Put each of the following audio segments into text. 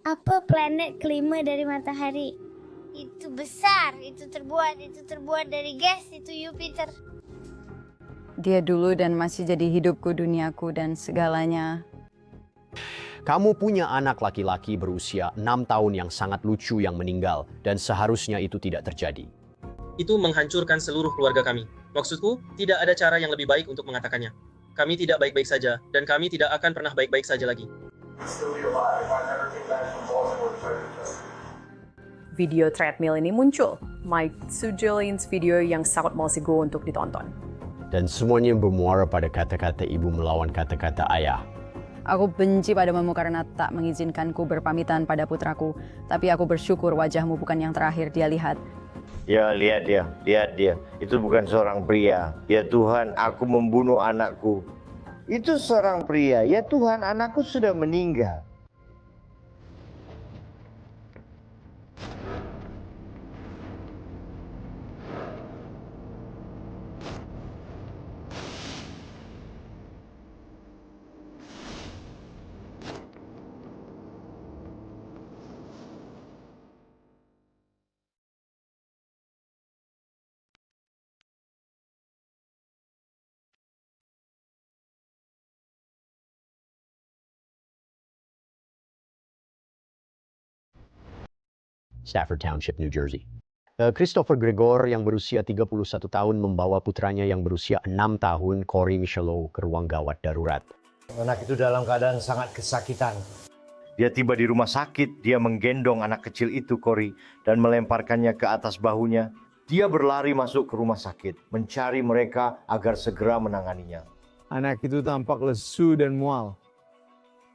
Apa planet kelima dari matahari? Itu besar, itu terbuat dari gas, itu Jupiter. Dia dulu dan masih jadi hidupku, duniaku, dan segalanya. Kamu punya anak laki-laki berusia 6 tahun yang sangat lucu yang meninggal, dan seharusnya itu tidak terjadi. Itu menghancurkan seluruh keluarga kami. Maksudku, tidak ada cara yang lebih baik untuk mengatakannya. Kami tidak baik-baik saja, dan kami tidak akan pernah baik-baik saja lagi. Video treadmill ini muncul. Mike Sujolin's video yang sangat masigo untuk ditonton. Dan semuanya bermuara pada kata-kata ibu melawan kata-kata ayah. Aku benci padamu karena tak mengizinkanku berpamitan pada putraku. Tapi aku bersyukur wajahmu bukan yang terakhir dia lihat. Ya, lihat dia. Itu bukan seorang pria. Ya Tuhan, aku membunuh anakku. Itu seorang pria. Ya Tuhan, anakku sudah meninggal. Stafford Township, New Jersey. Christopher Gregor yang berusia 31 tahun membawa putranya yang berusia 6 tahun, Corey Michelot, ke ruang gawat darurat. Anak itu dalam keadaan sangat kesakitan. Dia tiba di rumah sakit, dia menggendong anak kecil itu, Corey, dan melemparkannya ke atas bahunya. Dia berlari masuk ke rumah sakit, mencari mereka agar segera menanganinya. Anak itu tampak lesu dan mual.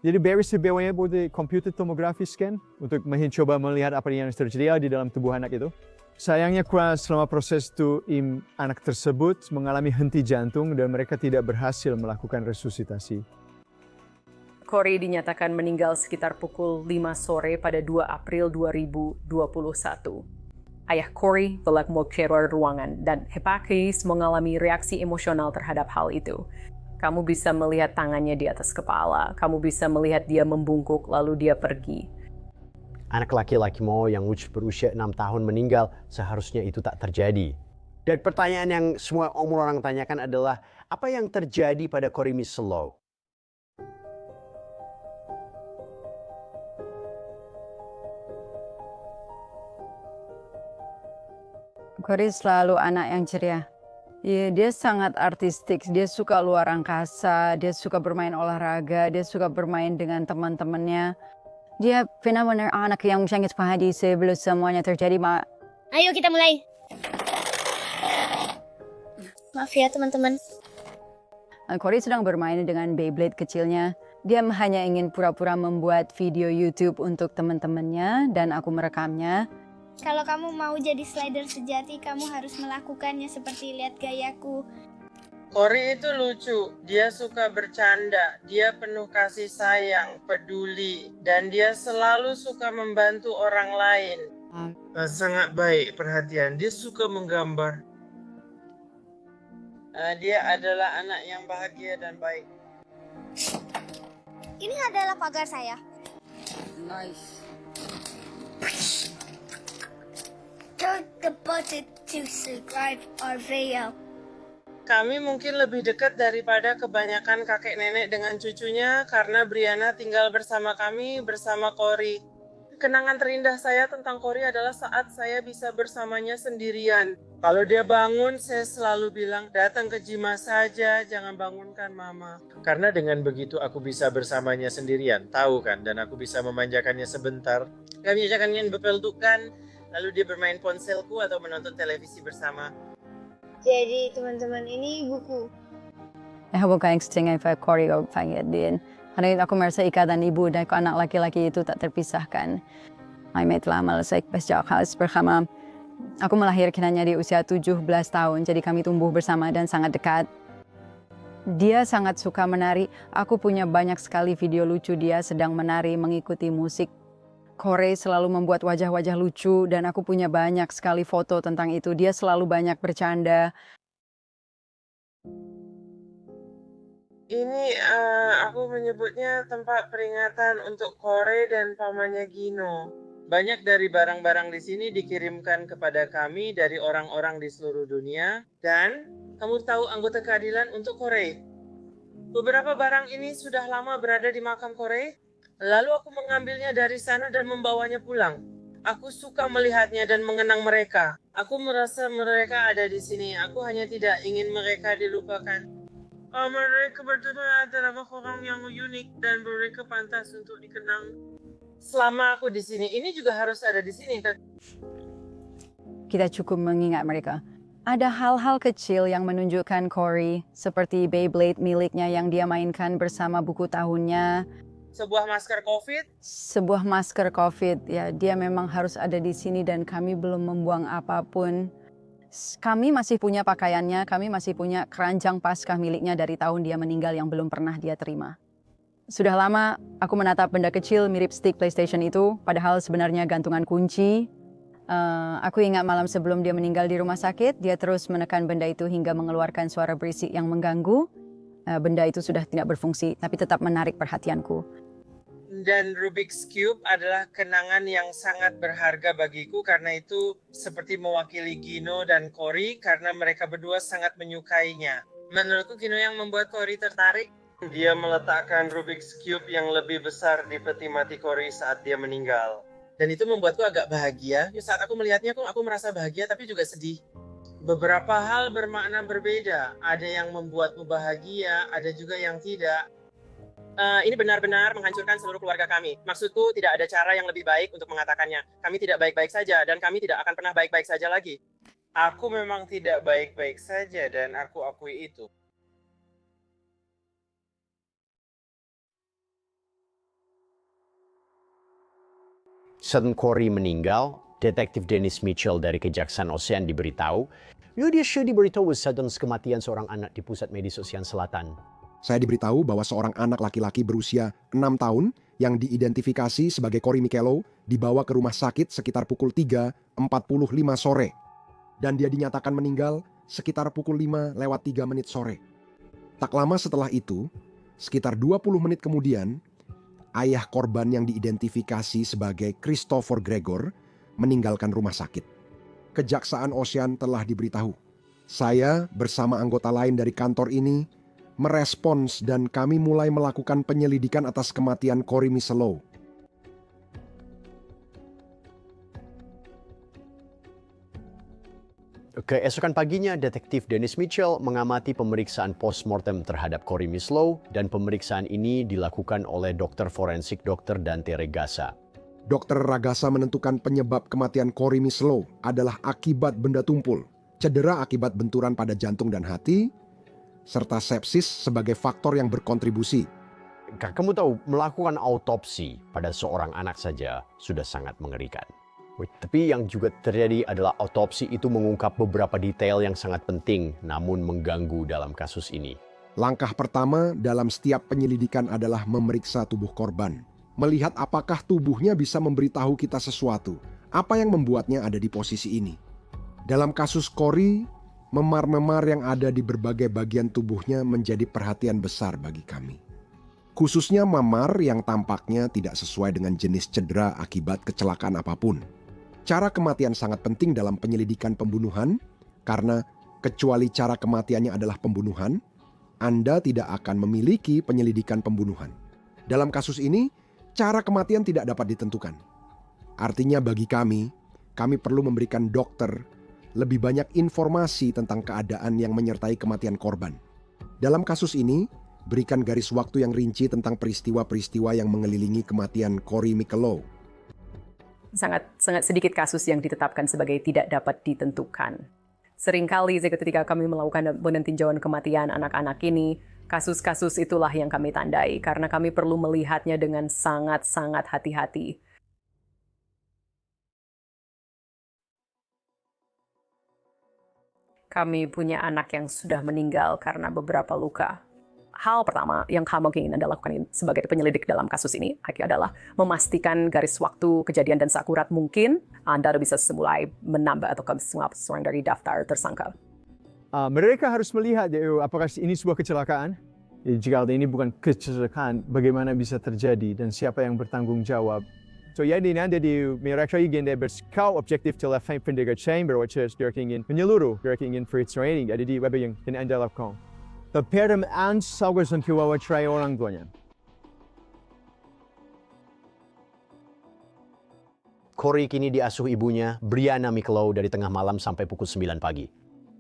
Jadi Barry sebawanya buat computer tomography scan untuk mencoba melihat apa yang terjadi di dalam tubuh anak itu. Sayangnya selama proses itu anak tersebut mengalami henti jantung dan mereka tidak berhasil melakukan resusitasi. Corey dinyatakan meninggal sekitar pukul 5 sore pada 2 April 2021. Ayah Corey telah mengeluarkan ruangan dan Hepakis mengalami reaksi emosional terhadap hal itu. Kamu bisa melihat tangannya di atas kepala. Kamu bisa melihat dia membungkuk lalu dia pergi. Anak laki-laki Mo yang berusia 6 tahun meninggal, seharusnya itu tak terjadi. Dan pertanyaan yang semua orang tanyakan adalah, apa yang terjadi pada Corey Michelot? Corey selalu anak yang ceria. Ya, dia sangat artistik, dia suka luar angkasa, dia suka bermain olahraga, dia suka bermain dengan teman-temannya. Dia benar-benar anak yang sangat pahadi sebelum semuanya terjadi, Mak. Ayo kita mulai. Maaf ya teman-teman. Corey sedang bermain dengan Beyblade kecilnya. Dia hanya ingin pura-pura membuat video YouTube untuk teman-temannya dan aku merekamnya. Kalau kamu mau jadi slider sejati, kamu harus melakukannya seperti lihat gayaku. Corey itu lucu, dia suka bercanda, dia penuh kasih sayang, peduli, dan dia selalu suka membantu orang lain. Sangat baik perhatian, dia suka menggambar. Dia adalah anak yang bahagia dan baik. Ini adalah pagar saya. Nice. Click the button to subscribe our video. Kami mungkin lebih dekat daripada kebanyakan kakek nenek dengan cucunya karena Brianna tinggal bersama kami, bersama Corey. Kenangan terindah saya tentang Corey adalah saat saya bisa bersamanya sendirian. Kalau dia bangun, saya selalu bilang, datang ke Jima saja, jangan bangunkan mama. Karena dengan begitu aku bisa bersamanya sendirian, tahu kan? Dan aku bisa memanjakannya sebentar. Kami akan berpelukan, lalu dia bermain ponselku atau menonton televisi bersama. Jadi teman-teman, ini buku. Bukan yang Corey panggil din. Hari ini aku merasa ikatan ibu dan anak laki-laki itu tak terpisahkan. Kami telah melesaikan sejak halis bersama. Aku melahirkannya di usia 17 tahun, jadi kami tumbuh bersama dan sangat dekat. Dia sangat suka menari. Aku punya banyak sekali video lucu dia sedang menari mengikuti musik. Corey selalu membuat wajah-wajah lucu dan aku punya banyak sekali foto tentang itu. Dia selalu banyak bercanda. Ini aku menyebutnya tempat peringatan untuk Corey dan pamannya Gino. Banyak dari barang-barang di sini dikirimkan kepada kami dari orang-orang di seluruh dunia. Dan kamu tahu anggota keadilan untuk Corey. Beberapa barang ini sudah lama berada di makam Corey. Lalu aku mengambilnya dari sana dan membawanya pulang. Aku suka melihatnya dan mengenang mereka. Aku merasa mereka ada di sini. Aku hanya tidak ingin mereka dilupakan. Mereka berdua adalah orang yang unik dan mereka pantas untuk dikenang. Selama aku di sini, ini juga harus ada di sini. Kita cukup mengingat mereka. Ada hal-hal kecil yang menunjukkan Corey, seperti Beyblade miliknya yang dia mainkan bersama buku tahunnya. Sebuah masker COVID. Sebuah masker COVID, ya dia memang harus ada di sini dan kami belum membuang apapun. Kami masih punya pakaiannya, kami masih punya keranjang Paskah miliknya dari tahun dia meninggal yang belum pernah dia terima. Sudah lama aku menatap benda kecil mirip stick PlayStation itu, padahal sebenarnya gantungan kunci. Aku ingat malam sebelum dia meninggal di rumah sakit, dia terus menekan benda itu hingga mengeluarkan suara berisik yang mengganggu. Benda itu sudah tidak berfungsi, tapi tetap menarik perhatianku. Dan Rubik's Cube adalah kenangan yang sangat berharga bagiku karena itu seperti mewakili Gino dan Corey karena mereka berdua sangat menyukainya. Menurutku Gino yang membuat Corey tertarik. Dia meletakkan Rubik's Cube yang lebih besar di peti mati Corey saat dia meninggal. Dan itu membuatku agak bahagia. Saat aku melihatnya aku merasa bahagia tapi juga sedih. Beberapa hal bermakna berbeda. Ada yang membuatmu bahagia, ada juga yang tidak. Ini benar-benar menghancurkan seluruh keluarga kami. Maksudku tidak ada cara yang lebih baik untuk mengatakannya. Kami tidak baik-baik saja dan kami tidak akan pernah baik-baik saja lagi. Aku memang tidak baik-baik saja dan aku akui itu. Setelah Corey meninggal, Detektif Dennis Mitchell dari Kejaksaan Ocean diberitahu, dia diberitahu sedang kematian seorang anak di pusat medis Ocean Selatan. Saya diberitahu bahwa seorang anak laki-laki berusia 6 tahun yang diidentifikasi sebagai Corey Michello dibawa ke rumah sakit sekitar pukul 3.45 sore. Dan dia dinyatakan meninggal sekitar pukul 5:03 sore. Tak lama setelah itu, sekitar 20 menit kemudian, ayah korban yang diidentifikasi sebagai Christopher Gregor meninggalkan rumah sakit. Kejaksaan Ocean telah diberitahu. Saya bersama anggota lain dari kantor ini merespons dan kami mulai melakukan penyelidikan atas kematian Corey Michello. Keesokan paginya, Detektif Dennis Mitchell mengamati pemeriksaan postmortem terhadap Corey Michello dan pemeriksaan ini dilakukan oleh dokter forensik Dr. Dante Ragasa. Dr. Ragasa menentukan penyebab kematian Corey Michello adalah akibat benda tumpul, cedera akibat benturan pada jantung dan hati, serta sepsis sebagai faktor yang berkontribusi. Kamu tahu, melakukan autopsi pada seorang anak saja sudah sangat mengerikan. Tapi yang juga terjadi adalah autopsi itu mengungkap beberapa detail yang sangat penting namun mengganggu dalam kasus ini. Langkah pertama dalam setiap penyelidikan adalah memeriksa tubuh korban. Melihat apakah tubuhnya bisa memberitahu kita sesuatu. Apa yang membuatnya ada di posisi ini. Dalam kasus Corey, memar-memar yang ada di berbagai bagian tubuhnya menjadi perhatian besar bagi kami. Khususnya memar yang tampaknya tidak sesuai dengan jenis cedera akibat kecelakaan apapun. Cara kematian sangat penting dalam penyelidikan pembunuhan, karena kecuali cara kematiannya adalah pembunuhan, Anda tidak akan memiliki penyelidikan pembunuhan. Dalam kasus ini, cara kematian tidak dapat ditentukan. Artinya bagi kami perlu memberikan dokter lebih banyak informasi tentang keadaan yang menyertai kematian korban. Dalam kasus ini, berikan garis waktu yang rinci tentang peristiwa-peristiwa yang mengelilingi kematian Corey Michello. Sangat sedikit kasus yang ditetapkan sebagai tidak dapat ditentukan. Seringkali ketika kami melakukan peninjauan kematian anak-anak ini, kasus-kasus itulah yang kami tandai karena kami perlu melihatnya dengan sangat-sangat hati-hati. Kami punya anak yang sudah meninggal karena beberapa luka. Hal pertama yang kami ingin Anda lakukan sebagai penyelidik dalam kasus ini adalah memastikan garis waktu kejadian dan seakurat mungkin Anda bisa semulai menambah atau seorang dari daftar tersangka. Mereka harus melihat apakah ini sebuah kecelakaan. Jika ini bukan kecelakaan, bagaimana bisa terjadi dan siapa yang bertanggung jawab? So jadi nanti di mereka ingin berskau objektif telepon pendengar chamber, which is mereka ingin menyeluruh, mereka ingin free training, ada di web yang Anda lakukan. Pertemuan sahaja untuk wawancara orang tuanya. Corey kini diasuh ibunya, Brianna Mikelow, dari tengah malam sampai pukul 9 pagi.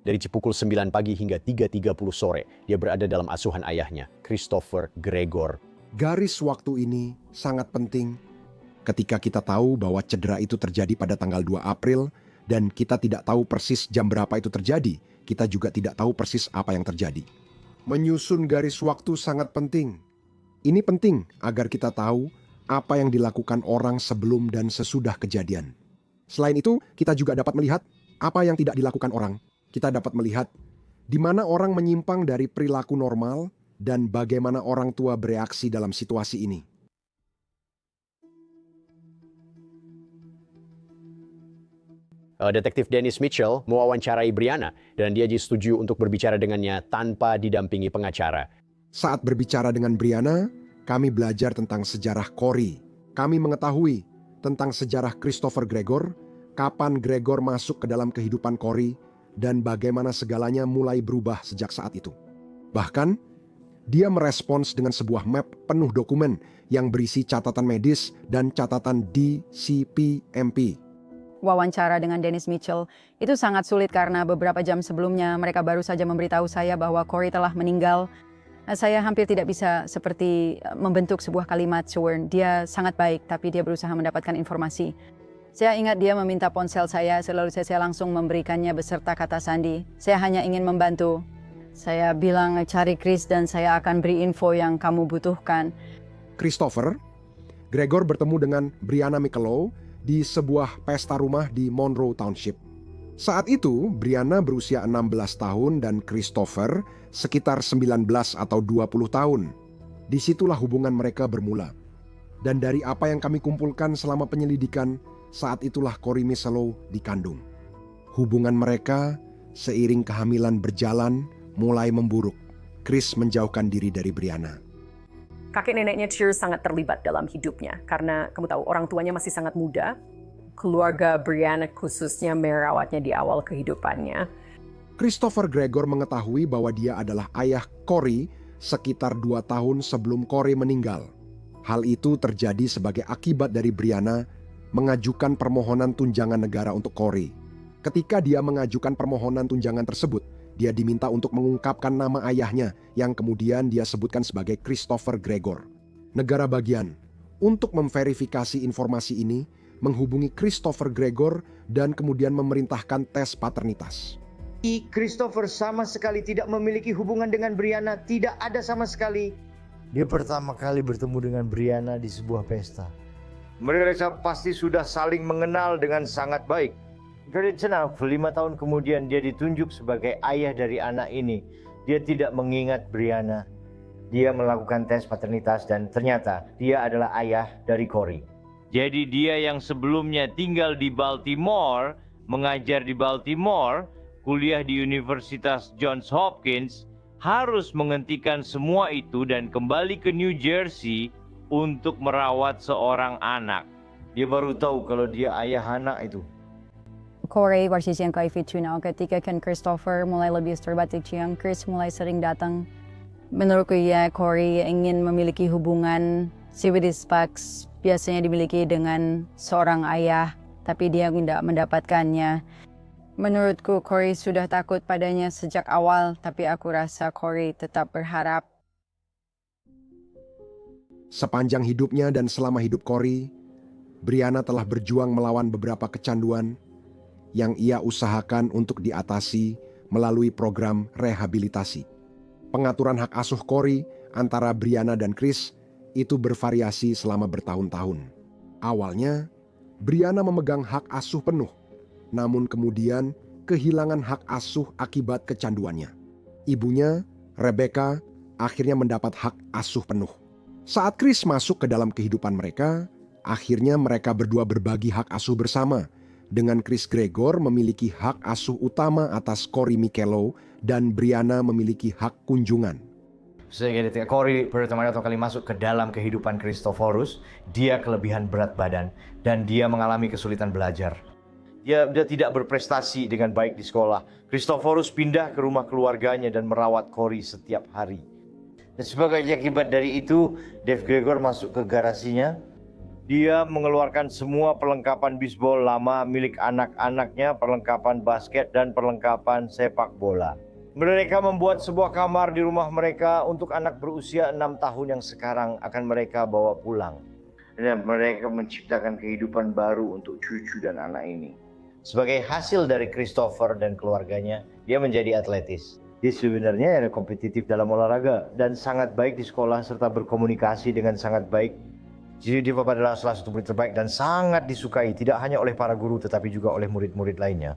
Dari pukul 9 pagi hingga 3.30 sore, dia berada dalam asuhan ayahnya, Christopher Gregor. Garis waktu ini sangat penting ketika kita tahu bahwa cedera itu terjadi pada tanggal 2 April dan kita tidak tahu persis jam berapa itu terjadi. Kita juga tidak tahu persis apa yang terjadi. Menyusun garis waktu sangat penting. Ini penting agar kita tahu apa yang dilakukan orang sebelum dan sesudah kejadian. Selain itu, kita juga dapat melihat apa yang tidak dilakukan orang. Kita dapat melihat di mana orang menyimpang dari perilaku normal dan bagaimana orang tua bereaksi dalam situasi ini. Detektif Dennis Mitchell mewawancarai Brianna dan dia disetujui untuk berbicara dengannya tanpa didampingi pengacara. Saat berbicara dengan Brianna, kami belajar tentang sejarah Corey. Kami mengetahui tentang sejarah Christopher Gregor, kapan Gregor masuk ke dalam kehidupan Corey, dan bagaimana segalanya mulai berubah sejak saat itu. Bahkan, dia merespons dengan sebuah map penuh dokumen yang berisi catatan medis dan catatan DCPMP. Wawancara dengan Dennis Mitchell itu sangat sulit karena beberapa jam sebelumnya mereka baru saja memberitahu saya bahwa Corey telah meninggal. Saya hampir tidak bisa seperti membentuk sebuah kalimat sworn. Dia sangat baik, tapi dia berusaha mendapatkan informasi. Saya ingat dia meminta ponsel saya, selalu saya langsung memberikannya beserta kata sandi. Saya hanya ingin membantu. Saya bilang cari Chris dan saya akan beri info yang kamu butuhkan. Christopher, Gregor bertemu dengan Brianna Mikelow di sebuah pesta rumah di Monroe Township. Saat itu, Brianna berusia 16 tahun dan Christopher sekitar 19 atau 20 tahun. Disitulah hubungan mereka bermula. Dan dari apa yang kami kumpulkan selama penyelidikan, saat itulah Corey Mikelow dikandung. Hubungan mereka seiring kehamilan berjalan mulai memburuk. Chris menjauhkan diri dari Brianna. Kakek neneknya Cheers sangat terlibat dalam hidupnya karena kamu tahu orang tuanya masih sangat muda. Keluarga Brianna khususnya merawatnya di awal kehidupannya. Christopher Gregor mengetahui bahwa dia adalah ayah Corey sekitar 2 tahun sebelum Corey meninggal. Hal itu terjadi sebagai akibat dari Brianna mengajukan permohonan tunjangan negara untuk Corey. Ketika dia mengajukan permohonan tunjangan tersebut, dia diminta untuk mengungkapkan nama ayahnya yang kemudian dia sebutkan sebagai Christopher Gregor. Negara bagian untuk memverifikasi informasi ini menghubungi Christopher Gregor dan kemudian memerintahkan tes paternitas. Christopher sama sekali tidak memiliki hubungan dengan Brianna, tidak ada sama sekali. Dia pertama kali bertemu dengan Brianna di sebuah pesta. Mereka pasti sudah saling mengenal dengan sangat baik. Dari sana, 5 tahun kemudian dia ditunjuk sebagai ayah dari anak ini. Dia tidak mengingat Brianna. Dia melakukan tes paternitas dan ternyata dia adalah ayah dari Corey. Jadi dia yang sebelumnya tinggal di Baltimore, mengajar di Baltimore, kuliah di Universitas Johns Hopkins, harus menghentikan semua itu dan kembali ke New Jersey untuk merawat seorang anak. Dia baru tahu kalau dia ayah anak itu. Corey versus yang kay Fituna ketika kan Christopher mulai lebih terbatik yang Chris mulai sering datang. Menurutku ya Corey ingin memiliki hubungan Civitas Pax biasanya dimiliki dengan seorang ayah, tapi dia tidak mendapatkannya. Menurutku Corey sudah takut padanya sejak awal, tapi aku rasa Corey tetap berharap. Sepanjang hidupnya dan selama hidup Corey, Brianna telah berjuang melawan beberapa kecanduan yang ia usahakan untuk diatasi melalui program rehabilitasi. Pengaturan hak asuh Corey antara Brianna dan Chris itu bervariasi selama bertahun-tahun. Awalnya, Brianna memegang hak asuh penuh, namun kemudian kehilangan hak asuh akibat kecanduannya. Ibunya, Rebecca, akhirnya mendapat hak asuh penuh. Saat Chris masuk ke dalam kehidupan mereka, akhirnya mereka berdua berbagi hak asuh bersama, dengan Chris Gregor memiliki hak asuh utama atas Corey Mikelow dan Brianna memiliki hak kunjungan. Sehingga ketika Corey pertama kali masuk ke dalam kehidupan Christophorus, dia kelebihan berat badan dan dia mengalami kesulitan belajar. Dia tidak berprestasi dengan baik di sekolah. Christophorus pindah ke rumah keluarganya dan merawat Corey setiap hari. Dan sebagai akibat dari itu, Dave Gregor masuk ke garasinya. Dia mengeluarkan semua perlengkapan bisbol lama milik anak-anaknya, perlengkapan basket dan perlengkapan sepak bola. Mereka membuat sebuah kamar di rumah mereka untuk anak berusia 6 tahun yang sekarang akan mereka bawa pulang. Dan mereka menciptakan kehidupan baru untuk cucu dan anak ini. Sebagai hasil dari Christopher dan keluarganya, dia menjadi atletis. Dia sebenarnya ada kompetitif dalam olahraga dan sangat baik di sekolah serta berkomunikasi dengan sangat baik. Jadi dia adalah salah satu murid terbaik dan sangat disukai tidak hanya oleh para guru tetapi juga oleh murid-murid lainnya.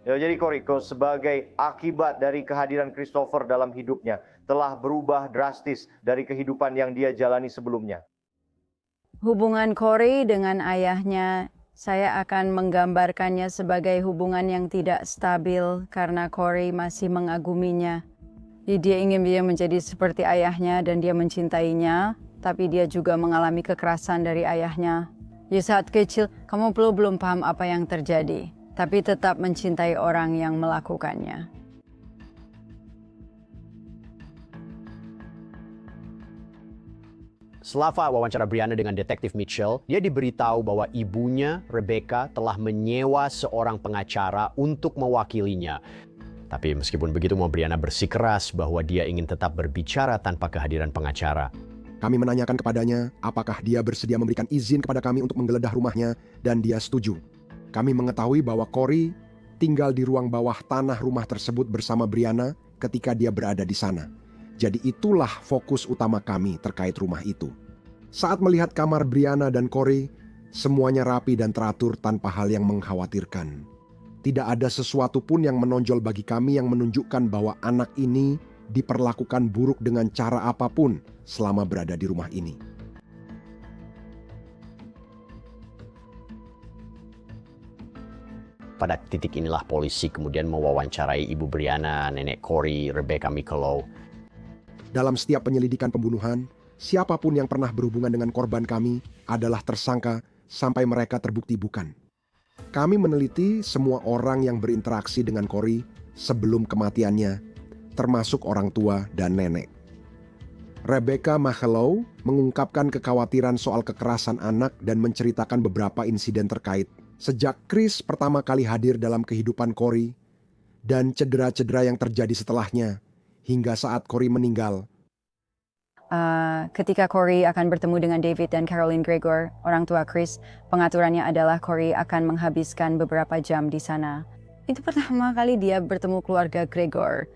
Ya, jadi Koriko sebagai akibat dari kehadiran Christopher dalam hidupnya telah berubah drastis dari kehidupan yang dia jalani sebelumnya. Hubungan Corey dengan ayahnya, saya akan menggambarkannya sebagai hubungan yang tidak stabil karena Corey masih mengaguminya. Jadi dia ingin dia menjadi seperti ayahnya dan dia mencintainya, tapi dia juga mengalami kekerasan dari ayahnya. Di saat kecil, kamu belum paham apa yang terjadi, tapi tetap mencintai orang yang melakukannya. Setelah wawancara Brianna dengan detektif Mitchell, dia diberitahu bahwa ibunya, Rebecca, telah menyewa seorang pengacara untuk mewakilinya. Tapi meskipun begitu, Brianna bersikeras bahwa dia ingin tetap berbicara tanpa kehadiran pengacara. Kami menanyakan kepadanya apakah dia bersedia memberikan izin kepada kami untuk menggeledah rumahnya, dan dia setuju. Kami mengetahui bahwa Corey tinggal di ruang bawah tanah rumah tersebut bersama Brianna ketika dia berada di sana. Jadi itulah fokus utama kami terkait rumah itu. Saat melihat kamar Brianna dan Corey, semuanya rapi dan teratur tanpa hal yang mengkhawatirkan. Tidak ada sesuatu pun yang menonjol bagi kami yang menunjukkan bahwa anak ini diperlakukan buruk dengan cara apapun selama berada di rumah ini. Pada titik inilah polisi kemudian mewawancarai ibu Brianna, nenek Corey, Rebecca Mikelow. Dalam setiap penyelidikan pembunuhan, siapapun yang pernah berhubungan dengan korban kami adalah tersangka sampai mereka terbukti bukan. Kami meneliti semua orang yang berinteraksi dengan Corey sebelum kematiannya, termasuk orang tua dan nenek. Rebecca Mikelow mengungkapkan kekhawatiran soal kekerasan anak dan menceritakan beberapa insiden terkait sejak Chris pertama kali hadir dalam kehidupan Corey dan cedera-cedera yang terjadi setelahnya hingga saat Corey meninggal. Ketika Corey akan bertemu dengan David dan Caroline Gregor, orang tua Chris, pengaturannya adalah Corey akan menghabiskan beberapa jam di sana. Itu pertama kali dia bertemu keluarga Gregor.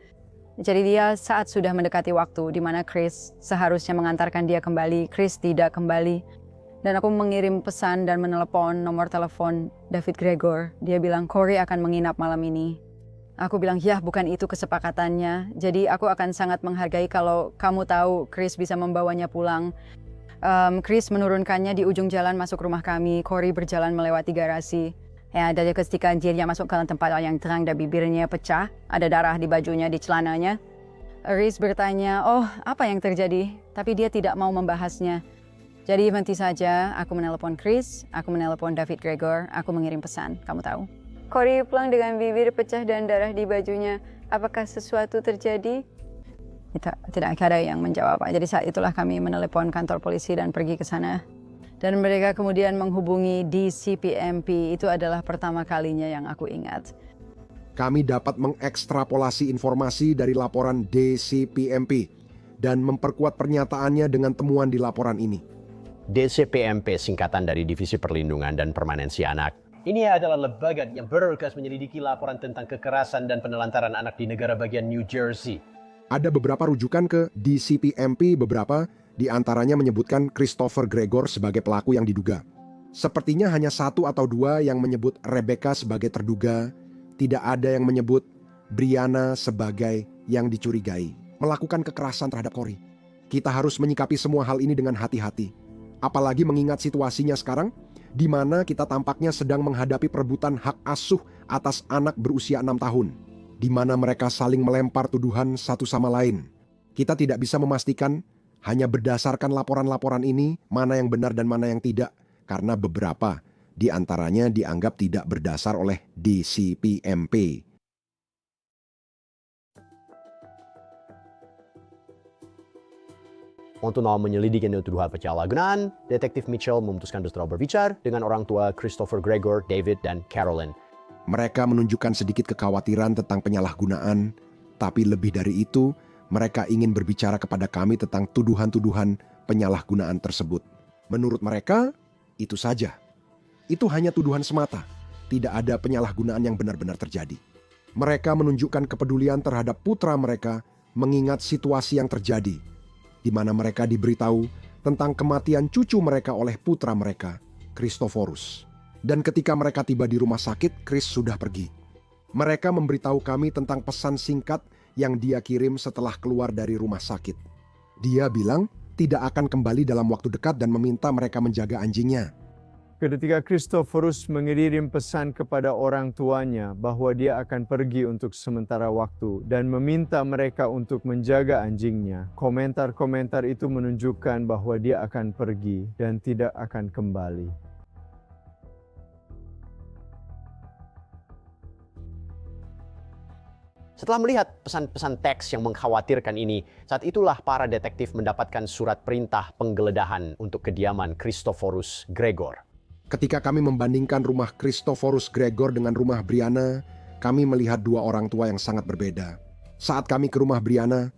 Jadi dia saat sudah mendekati waktu di mana Chris seharusnya mengantarkan dia kembali, Chris tidak kembali. Dan aku mengirim pesan dan menelepon nomor telepon David Gregor. Dia bilang Corey akan menginap malam ini. Aku bilang, ya bukan itu kesepakatannya. Jadi aku akan sangat menghargai kalau kamu tahu Chris bisa membawanya pulang. Chris menurunkannya di ujung jalan masuk rumah kami. Corey berjalan melewati garasi. Ya, dari ketika dia masuk ke tempat yang terang dan bibirnya pecah. Ada darah di bajunya, di celananya. Chris bertanya, oh apa yang terjadi? Tapi dia tidak mau membahasnya. Jadi nanti saja aku menelpon Chris, aku menelpon David Gregor, aku mengirim pesan, kamu tahu. Corey pulang dengan bibir pecah dan darah di bajunya. Apakah sesuatu terjadi? Tidak ada yang menjawab. Jadi saat itulah kami menelepon kantor polisi dan pergi ke sana. Dan mereka kemudian menghubungi DCPMP. Itu adalah pertama kalinya yang aku ingat. Kami dapat mengekstrapolasi informasi dari laporan DCPMP dan memperkuat pernyataannya dengan temuan di laporan ini. DCPMP singkatan dari Divisi Perlindungan dan Permanensi Anak. Ini adalah lembaga yang bertugas menyelidiki laporan tentang kekerasan dan penelantaran anak di negara bagian New Jersey. Ada beberapa rujukan ke DCPMP, beberapa di antaranya menyebutkan Christopher Gregor sebagai pelaku yang diduga. Sepertinya hanya satu atau dua yang menyebut Rebecca sebagai terduga, tidak ada yang menyebut Brianna sebagai yang dicurigai melakukan kekerasan terhadap Corey. Kita harus menyikapi semua hal ini dengan hati-hati. Apalagi mengingat situasinya sekarang, di mana kita tampaknya sedang menghadapi perebutan hak asuh atas anak berusia 6 tahun. Di mana mereka saling melempar tuduhan satu sama lain. Kita tidak bisa memastikan hanya berdasarkan laporan-laporan ini mana yang benar dan mana yang tidak, karena beberapa di antaranya dianggap tidak berdasar oleh DCPMP. Untuk menyelidiki tuduhan penyalahgunaan, Detektif Mitchell memutuskan untuk berbicara dengan orang tua Christopher Gregor, David, dan Carolyn. Mereka menunjukkan sedikit kekhawatiran tentang penyalahgunaan, tapi lebih dari itu, mereka ingin berbicara kepada kami tentang tuduhan-tuduhan penyalahgunaan tersebut. Menurut mereka, itu saja. Itu hanya tuduhan semata. Tidak ada penyalahgunaan yang benar-benar terjadi. Mereka menunjukkan kepedulian terhadap putra mereka mengingat situasi yang terjadi, di mana mereka diberitahu tentang kematian cucu mereka oleh putra mereka, Christophorus. Dan ketika mereka tiba di rumah sakit, Chris sudah pergi. Mereka memberitahu kami tentang pesan singkat yang dia kirim setelah keluar dari rumah sakit. Dia bilang tidak akan kembali dalam waktu dekat dan meminta mereka menjaga anjingnya. Ketika Christophorus mengirim pesan kepada orang tuanya bahwa dia akan pergi untuk sementara waktu dan meminta mereka untuk menjaga anjingnya, komentar-komentar itu menunjukkan bahwa dia akan pergi dan tidak akan kembali. Setelah melihat pesan-pesan teks yang mengkhawatirkan ini, saat itulah para detektif mendapatkan surat perintah penggeledahan untuk kediaman Christophorus Gregor. Ketika kami membandingkan rumah Christophorus Gregor dengan rumah Brianna, kami melihat dua orang tua yang sangat berbeda. Saat kami ke rumah Brianna,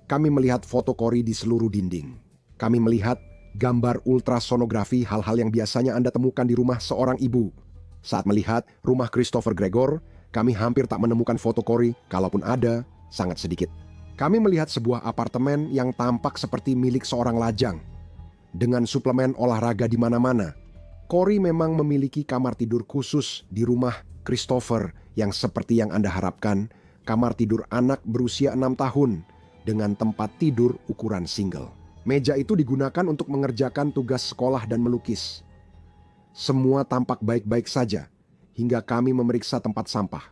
kami melihat foto Cory di seluruh dinding. Kami melihat gambar ultrasonografi, hal-hal yang biasanya Anda temukan di rumah seorang ibu. Saat melihat rumah Christopher Gregor, kami hampir tak menemukan foto Cory, kalaupun ada, sangat sedikit. Kami melihat sebuah apartemen yang tampak seperti milik seorang lajang, dengan suplemen olahraga di mana-mana. Cory memang memiliki kamar tidur khusus di rumah Christopher yang seperti yang Anda harapkan, kamar tidur anak berusia 6 tahun dengan tempat tidur ukuran single. Meja itu digunakan untuk mengerjakan tugas sekolah dan melukis. Semua tampak baik-baik saja hingga kami memeriksa tempat sampah.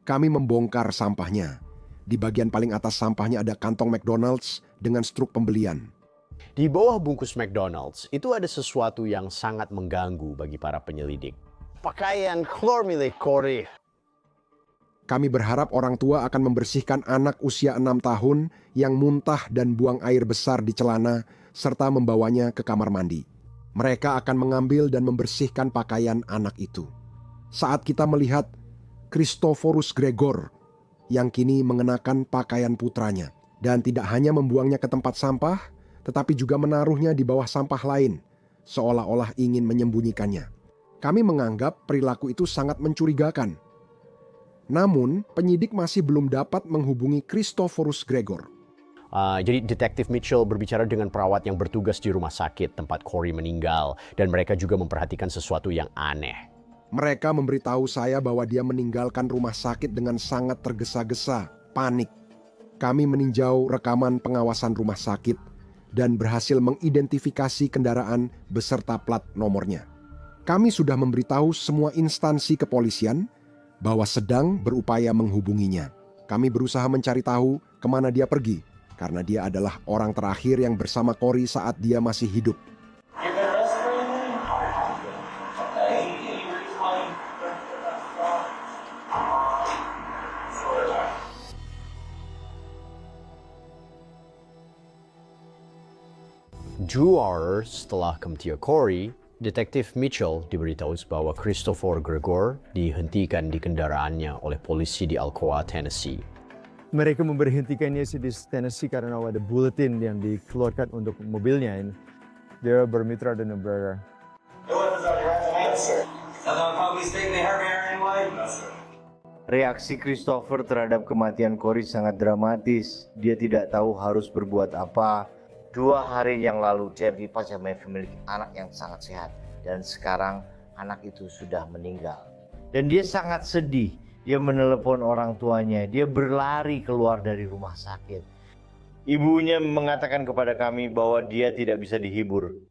Kami membongkar sampahnya. Di bagian paling atas sampahnya ada kantong McDonald's dengan struk pembelian. Di bawah bungkus McDonald's, itu ada sesuatu yang sangat mengganggu bagi para penyelidik. Pakaian klor milik Cory. Kami berharap orang tua akan membersihkan anak usia 6 tahun yang muntah dan buang air besar di celana serta membawanya ke kamar mandi. Mereka akan mengambil dan membersihkan pakaian anak itu. Saat kita melihat Christophorus Gregor yang kini mengenakan pakaian putranya dan tidak hanya membuangnya ke tempat sampah, tetapi juga menaruhnya di bawah sampah lain, seolah-olah ingin menyembunyikannya. Kami menganggap perilaku itu sangat mencurigakan. Namun, penyidik masih belum dapat menghubungi Christophorus Gregor. Jadi Detektif Mitchell berbicara dengan perawat yang bertugas di rumah sakit tempat Cory meninggal, dan mereka juga memperhatikan sesuatu yang aneh. Mereka memberitahu saya bahwa dia meninggalkan rumah sakit dengan sangat tergesa-gesa, panik. Kami meninjau rekaman pengawasan rumah sakit dan berhasil mengidentifikasi kendaraan beserta plat nomornya. Kami sudah memberitahu semua instansi kepolisian bahwa sedang berupaya menghubunginya. Kami berusaha mencari tahu kemana dia pergi, karena dia adalah orang terakhir yang bersama Cory saat dia masih hidup. Setelah kematian Cory, Detektif Mitchell diberitahu bahwa Christopher Gregor dihentikan di kendaraannya oleh polisi di Alcoa, Tennessee. Mereka memberhentikannya di Tennessee karena ada bulletin yang dikeluarkan untuk mobilnya. Dia bermitra dengan negara. Reaksi Christopher terhadap kematian Cory sangat dramatis. Dia tidak tahu harus berbuat apa. 2 hari yang lalu Debbie memiliki anak yang sangat sehat, dan sekarang anak itu sudah meninggal. Dan dia sangat sedih. Dia menelepon orang tuanya. Dia berlari keluar dari rumah sakit. Ibunya mengatakan kepada kami bahwa dia tidak bisa dihibur.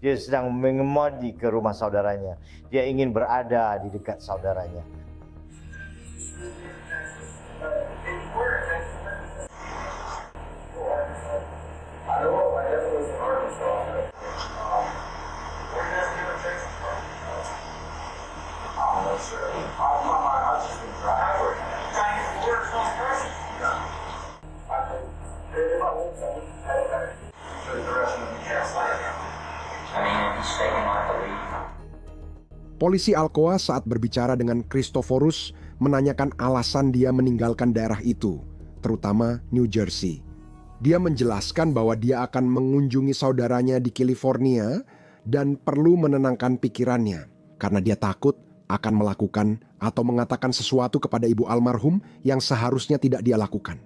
Dia sedang mengemudi ke rumah saudaranya. Dia ingin berada di dekat saudaranya. Polisi Alcoa saat berbicara dengan Christophorus menanyakan alasan dia meninggalkan daerah itu, terutama New Jersey. Dia menjelaskan bahwa dia akan mengunjungi saudaranya di California dan perlu menenangkan pikirannya karena dia takut akan melakukan atau mengatakan sesuatu kepada ibu almarhum yang seharusnya tidak dia lakukan.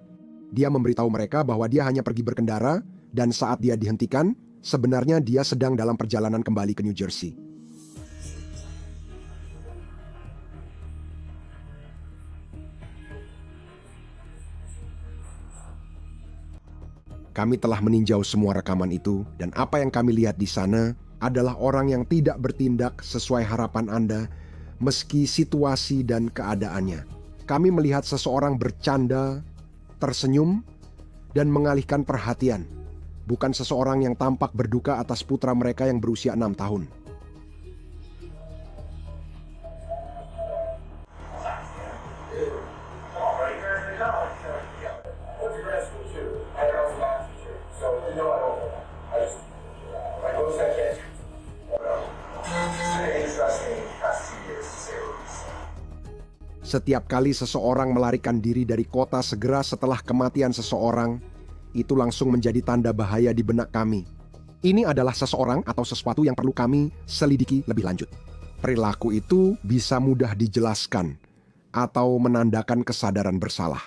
Dia memberitahu mereka bahwa dia hanya pergi berkendara dan saat dia dihentikan, sebenarnya dia sedang dalam perjalanan kembali ke New Jersey. Kami telah meninjau semua rekaman itu dan apa yang kami lihat di sana adalah orang yang tidak bertindak sesuai harapan Anda meski situasi dan keadaannya. Kami melihat seseorang bercanda, tersenyum, dan mengalihkan perhatian. Bukan seseorang yang tampak berduka atas putra mereka yang berusia 6 tahun. Setiap kali seseorang melarikan diri dari kota segera setelah kematian seseorang, itu langsung menjadi tanda bahaya di benak kami. Ini adalah seseorang atau sesuatu yang perlu kami selidiki lebih lanjut. Perilaku itu bisa mudah dijelaskan atau menandakan kesadaran bersalah.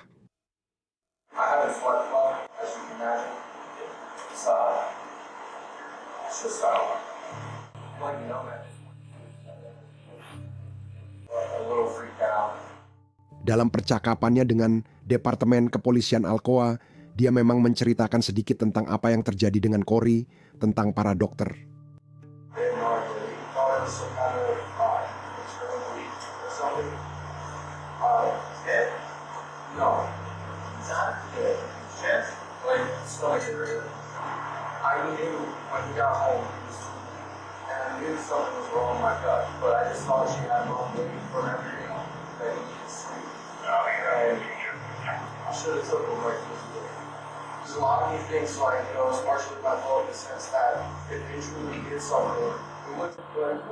Dalam percakapannya dengan Departemen Kepolisian Alcoa, dia memang menceritakan sedikit tentang apa yang terjadi dengan Corey, tentang para dokter. There's a lot of these things, like, you know, it's partially my fault in the sense that if it truly is something, we would have drug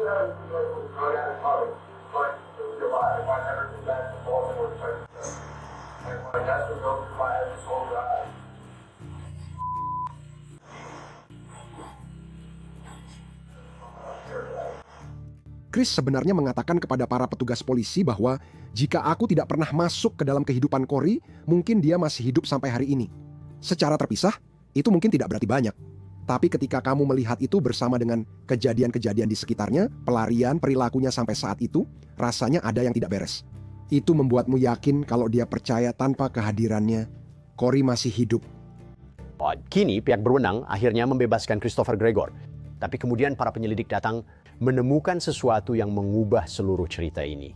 addict mother, but it would be alive. If I never came back from Baltimore to fight for justice. And when that's what goes through my head this whole time. Chris sebenarnya mengatakan kepada para petugas polisi bahwa jika aku tidak pernah masuk ke dalam kehidupan Corey, mungkin dia masih hidup sampai hari ini. Secara terpisah, itu mungkin tidak berarti banyak. Tapi ketika kamu melihat itu bersama dengan kejadian-kejadian di sekitarnya, pelarian perilakunya sampai saat itu, rasanya ada yang tidak beres. Itu membuatmu yakin kalau dia percaya tanpa kehadirannya, Corey masih hidup. Kini pihak berwenang akhirnya membebaskan Christopher Gregor. Tapi kemudian para penyelidik datang menemukan sesuatu yang mengubah seluruh cerita ini.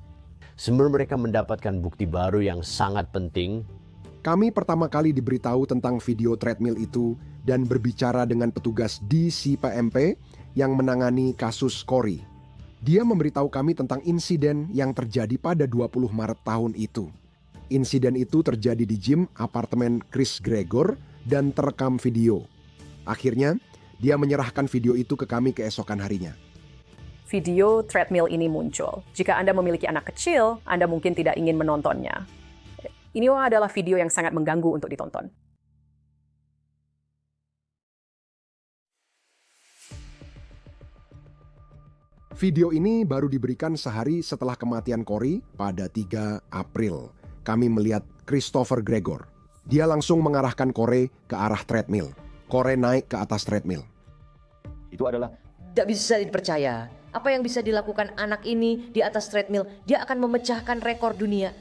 Sebelum mereka mendapatkan bukti baru yang sangat penting, kami pertama kali diberitahu tentang video treadmill itu dan berbicara dengan petugas di CPMP yang menangani kasus Corey. Dia memberitahu kami tentang insiden yang terjadi pada 20 Maret tahun itu. Insiden itu terjadi di gym apartemen Chris Gregor dan terekam video. Akhirnya, dia menyerahkan video itu ke kami keesokan harinya. Video treadmill ini muncul. Jika Anda memiliki anak kecil, Anda mungkin tidak ingin menontonnya. Ini adalah video yang sangat mengganggu untuk ditonton. Video ini baru diberikan sehari setelah kematian Corey pada 3 April. Kami melihat Christopher Gregor. Dia langsung mengarahkan Corey ke arah treadmill. Corey naik ke atas treadmill. Itu adalah tidak bisa dipercaya. Apa yang bisa dilakukan anak ini di atas treadmill? Dia akan memecahkan rekor dunia.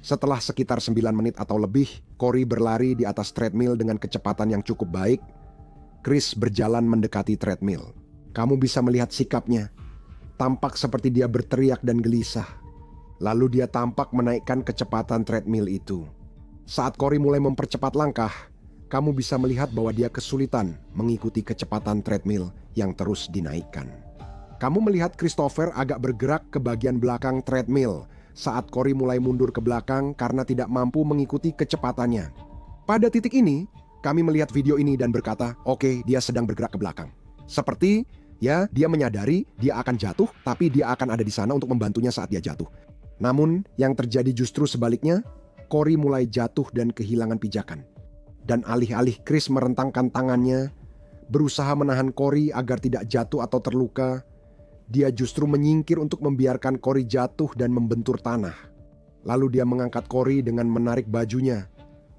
Setelah sekitar 9 menit atau lebih, Corey berlari di atas treadmill dengan kecepatan yang cukup baik. Chris berjalan mendekati treadmill. Kamu bisa melihat sikapnya. Tampak seperti dia berteriak dan gelisah. Lalu dia tampak menaikkan kecepatan treadmill itu. Saat Cory mulai mempercepat langkah, kamu bisa melihat bahwa dia kesulitan mengikuti kecepatan treadmill yang terus dinaikkan. Kamu melihat Christopher agak bergerak ke bagian belakang treadmill saat Cory mulai mundur ke belakang karena tidak mampu mengikuti kecepatannya. Pada titik ini, kami melihat video ini dan berkata, oke, dia sedang bergerak ke belakang. Seperti, ya, dia menyadari dia akan jatuh, tapi dia akan ada di sana untuk membantunya saat dia jatuh. Namun, yang terjadi justru sebaliknya, Cory mulai jatuh dan kehilangan pijakan. Dan alih-alih Chris merentangkan tangannya, berusaha menahan Cory agar tidak jatuh atau terluka, dia justru menyingkir untuk membiarkan Cory jatuh dan membentur tanah. Lalu dia mengangkat Cory dengan menarik bajunya,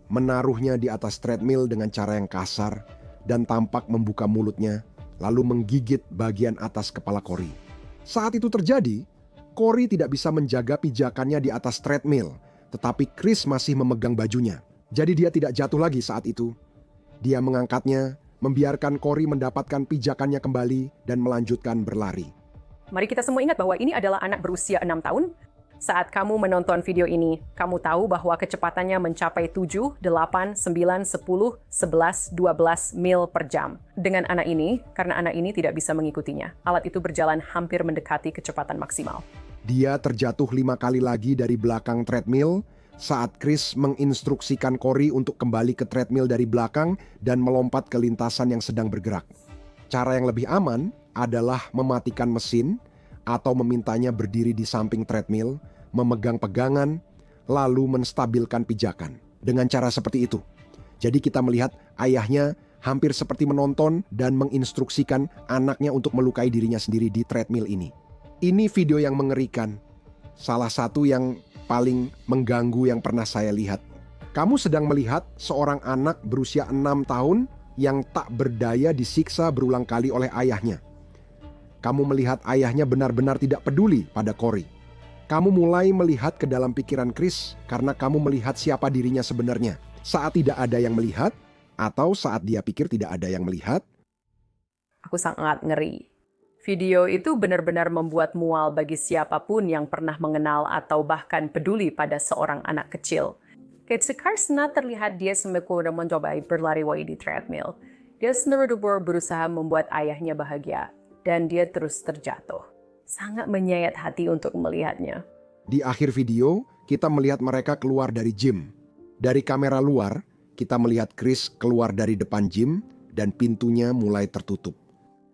menaruhnya di atas treadmill dengan cara yang kasar, dan tampak membuka mulutnya, lalu menggigit bagian atas kepala Cory. Saat itu terjadi, Cory tidak bisa menjaga pijakannya di atas treadmill, tetapi Chris masih memegang bajunya. Jadi dia tidak jatuh lagi saat itu. Dia mengangkatnya, membiarkan Cory mendapatkan pijakannya kembali dan melanjutkan berlari. Mari kita semua ingat bahwa ini adalah anak berusia 6 tahun. Saat kamu menonton video ini, kamu tahu bahwa kecepatannya mencapai 7, 8, 9, 10, 11, 12 mil per jam. Dengan anak ini, karena anak ini tidak bisa mengikutinya, alat itu berjalan hampir mendekati kecepatan maksimal. Dia terjatuh 5 kali lagi dari belakang treadmill saat Chris menginstruksikan Cory untuk kembali ke treadmill dari belakang dan melompat ke lintasan yang sedang bergerak. Cara yang lebih aman adalah mematikan mesin atau memintanya berdiri di samping treadmill, memegang pegangan, lalu menstabilkan pijakan. Dengan cara seperti itu. Jadi kita melihat ayahnya hampir seperti menonton dan menginstruksikan anaknya untuk melukai dirinya sendiri di treadmill ini. Ini video yang mengerikan. Salah satu yang paling mengganggu yang pernah saya lihat. Kamu sedang melihat seorang anak berusia 6 tahun yang tak berdaya disiksa berulang kali oleh ayahnya. Kamu melihat ayahnya benar-benar tidak peduli pada Cory. Kamu mulai melihat ke dalam pikiran Chris karena kamu melihat siapa dirinya sebenarnya. Saat tidak ada yang melihat, atau saat dia pikir tidak ada yang melihat. Aku sangat ngeri. Video itu benar-benar membuat mual bagi siapapun yang pernah mengenal atau bahkan peduli pada seorang anak kecil. Karena terlihat dia semakin mencoba berlari di treadmill. Dia sendiri berusaha membuat ayahnya bahagia. Dan dia terus terjatuh. Sangat menyayat hati untuk melihatnya. Di akhir video, kita melihat mereka keluar dari gym. Dari kamera luar, kita melihat Chris keluar dari depan gym dan pintunya mulai tertutup.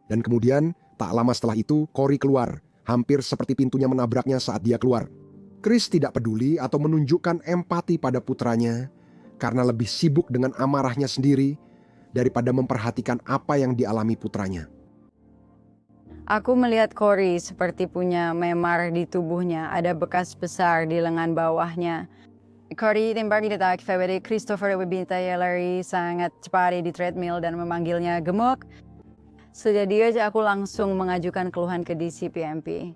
Dan kemudian, tak lama setelah itu, Cory keluar, hampir seperti pintunya menabraknya saat dia keluar. Chris tidak peduli atau menunjukkan empati pada putranya karena lebih sibuk dengan amarahnya sendiri daripada memperhatikan apa yang dialami putranya. Aku melihat Cory seperti punya memar di tubuhnya, ada bekas besar di lengan bawahnya. Cory tembak diletak Februari Christopher Webintaya lari sangat cepat di treadmill dan memanggilnya gemuk. Sudah dia aku langsung mengajukan keluhan ke DCPMP.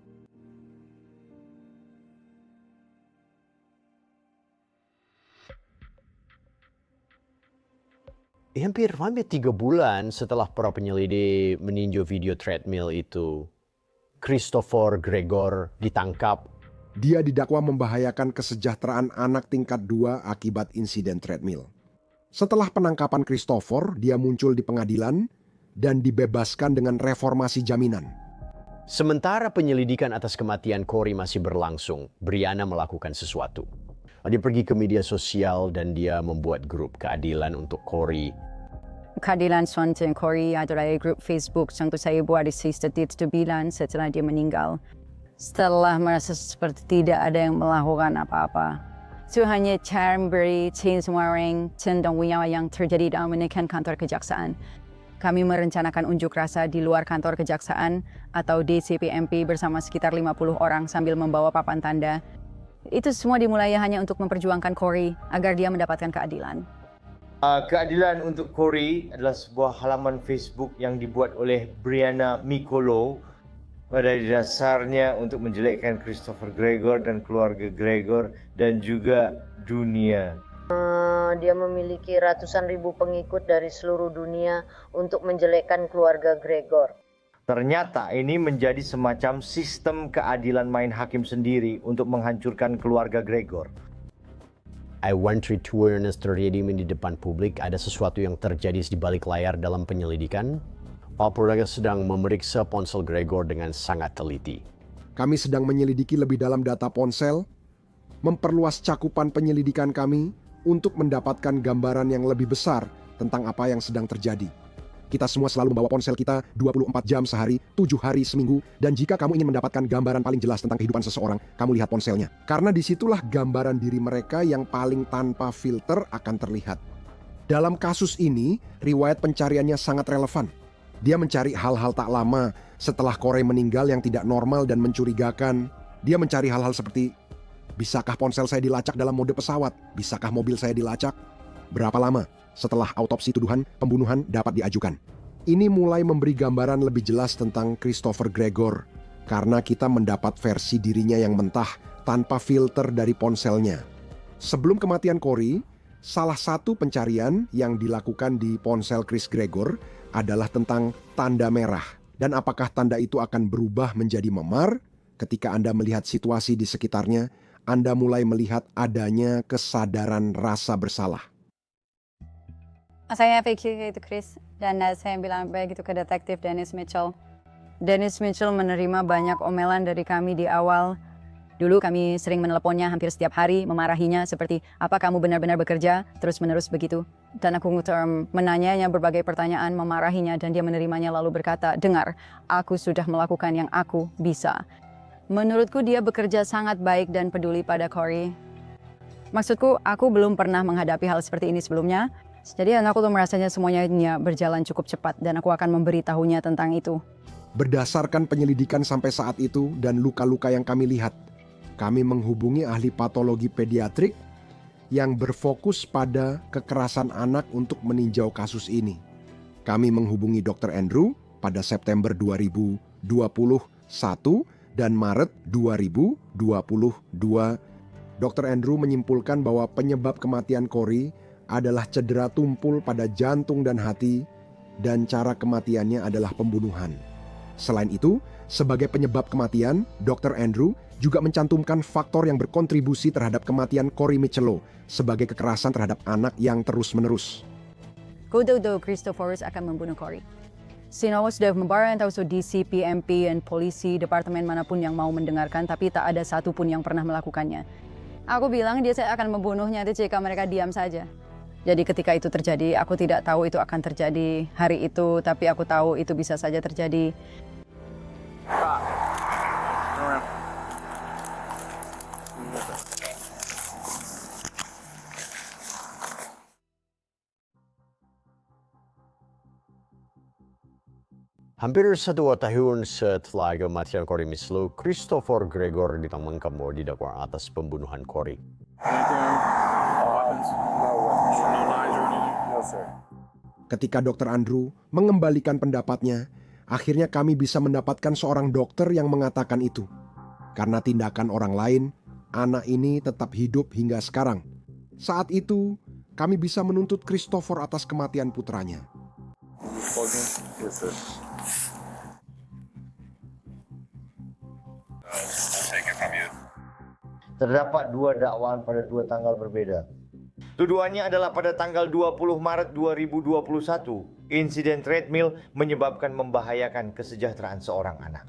Hampir 3 bulan setelah para penyelidik meninjau video treadmill itu, Christopher Gregor ditangkap. Dia didakwa membahayakan kesejahteraan anak tingkat 2 akibat insiden treadmill. Setelah penangkapan Christopher, dia muncul di pengadilan dan dibebaskan dengan reformasi jaminan. Sementara penyelidikan atas kematian Cory masih berlangsung, Brianna melakukan sesuatu. Dia pergi ke media sosial dan dia membuat grup keadilan untuk Cory. Keadilan Swanton Cory adalah grup Facebook yang saya buat di 6 bulan setelah dia meninggal. Setelah merasa seperti tidak ada yang melakukan apa-apa. Itu hanya cara memberi semua orang tentang yang terjadi dalam menekan kantor kejaksaan. Kami merencanakan unjuk rasa di luar kantor kejaksaan atau DCPMP bersama sekitar 50 orang sambil membawa papan tanda. Itu semua dimulai hanya untuk memperjuangkan Cory agar dia mendapatkan keadilan. Keadilan untuk Cory adalah sebuah halaman Facebook yang dibuat oleh Brianna Mikolo pada dasarnya untuk menjelekkan Christopher Gregor dan keluarga Gregor dan juga dunia. Dia memiliki ratusan ribu pengikut dari seluruh dunia untuk menjelekkan keluarga Gregor. Ternyata ini menjadi semacam sistem keadilan main hakim sendiri untuk menghancurkan keluarga Gregor. I want treat awareness terjadi di depan publik, ada sesuatu yang terjadi di balik layar dalam penyelidikan. Polres sedang memeriksa ponsel Gregor dengan sangat teliti. Kami sedang menyelidiki lebih dalam data ponsel, memperluas cakupan penyelidikan kami untuk mendapatkan gambaran yang lebih besar tentang apa yang sedang terjadi. Kita semua selalu membawa ponsel kita 24 jam sehari, 7 hari seminggu, dan jika kamu ingin mendapatkan gambaran paling jelas tentang kehidupan seseorang, kamu lihat ponselnya. Karena disitulah gambaran diri mereka yang paling tanpa filter akan terlihat. Dalam kasus ini, riwayat pencariannya sangat relevan. Dia mencari hal-hal tak lama setelah Corey meninggal yang tidak normal dan mencurigakan. Dia mencari hal-hal seperti, bisakah ponsel saya dilacak dalam mode pesawat? Bisakah mobil saya dilacak? Berapa lama setelah autopsi tuduhan pembunuhan dapat diajukan? Ini mulai memberi gambaran lebih jelas tentang Christopher Gregor karena kita mendapat versi dirinya yang mentah tanpa filter dari ponselnya. Sebelum kematian Corey, salah satu pencarian yang dilakukan di ponsel Chris Gregor adalah tentang tanda merah. Dan apakah tanda itu akan berubah menjadi memar? Ketika Anda melihat situasi di sekitarnya, Anda mulai melihat adanya kesadaran rasa bersalah. Saya pikir itu Chris, dan saya bilang begitu ke detektif Dennis Mitchell. Dennis Mitchell menerima banyak omelan dari kami di awal. Dulu kami sering meneleponnya hampir setiap hari, memarahinya seperti, apa kamu benar-benar bekerja? Terus-menerus begitu. Dan aku menanyanya berbagai pertanyaan, memarahinya, dan dia menerimanya lalu berkata, dengar, aku sudah melakukan yang aku bisa. Menurutku dia bekerja sangat baik dan peduli pada Corey. Maksudku, aku belum pernah menghadapi hal seperti ini sebelumnya. Jadi aku tuh merasanya semuanya berjalan cukup cepat dan aku akan memberitahunya tentang itu. Berdasarkan penyelidikan sampai saat itu dan luka-luka yang kami lihat, kami menghubungi ahli patologi pediatrik yang berfokus pada kekerasan anak untuk meninjau kasus ini. Kami menghubungi Dr. Andrew pada September 2021 dan Maret 2022. Dr. Andrew menyimpulkan bahwa penyebab kematian Corey adalah cedera tumpul pada jantung dan hati, dan cara kematiannya adalah pembunuhan. Selain itu, sebagai penyebab kematian, Dr. Andrew juga mencantumkan faktor yang berkontribusi terhadap kematian Corey Michello sebagai kekerasan terhadap anak yang terus-menerus. Kudo Christophorus akan membunuh Corey. Sinawa sudah memberitahu DC, PMP, dan polisi, departemen manapun yang mau mendengarkan, tapi tak ada satupun yang pernah melakukannya. Aku bilang saya akan membunuhnya jika mereka diam saja. Jadi ketika itu terjadi, aku tidak tahu itu akan terjadi hari itu, tapi aku tahu itu bisa saja terjadi. Hampir 1 tahun setelah kematian Corey Michello, Christopher Gregor ditangkap bahwa didakwa atas pembunuhan Corey. Ketika Dr. Andrew mengembalikan pendapatnya, akhirnya kami bisa mendapatkan seorang dokter yang mengatakan itu. Karena tindakan orang lain, anak ini tetap hidup hingga sekarang. Saat itu, kami bisa menuntut Christopher atas kematian putranya. Terdapat 2 dakwaan pada 2 tanggal berbeda. Tuduhannya adalah pada tanggal 20 Maret 2021, insiden treadmill menyebabkan membahayakan kesejahteraan seorang anak.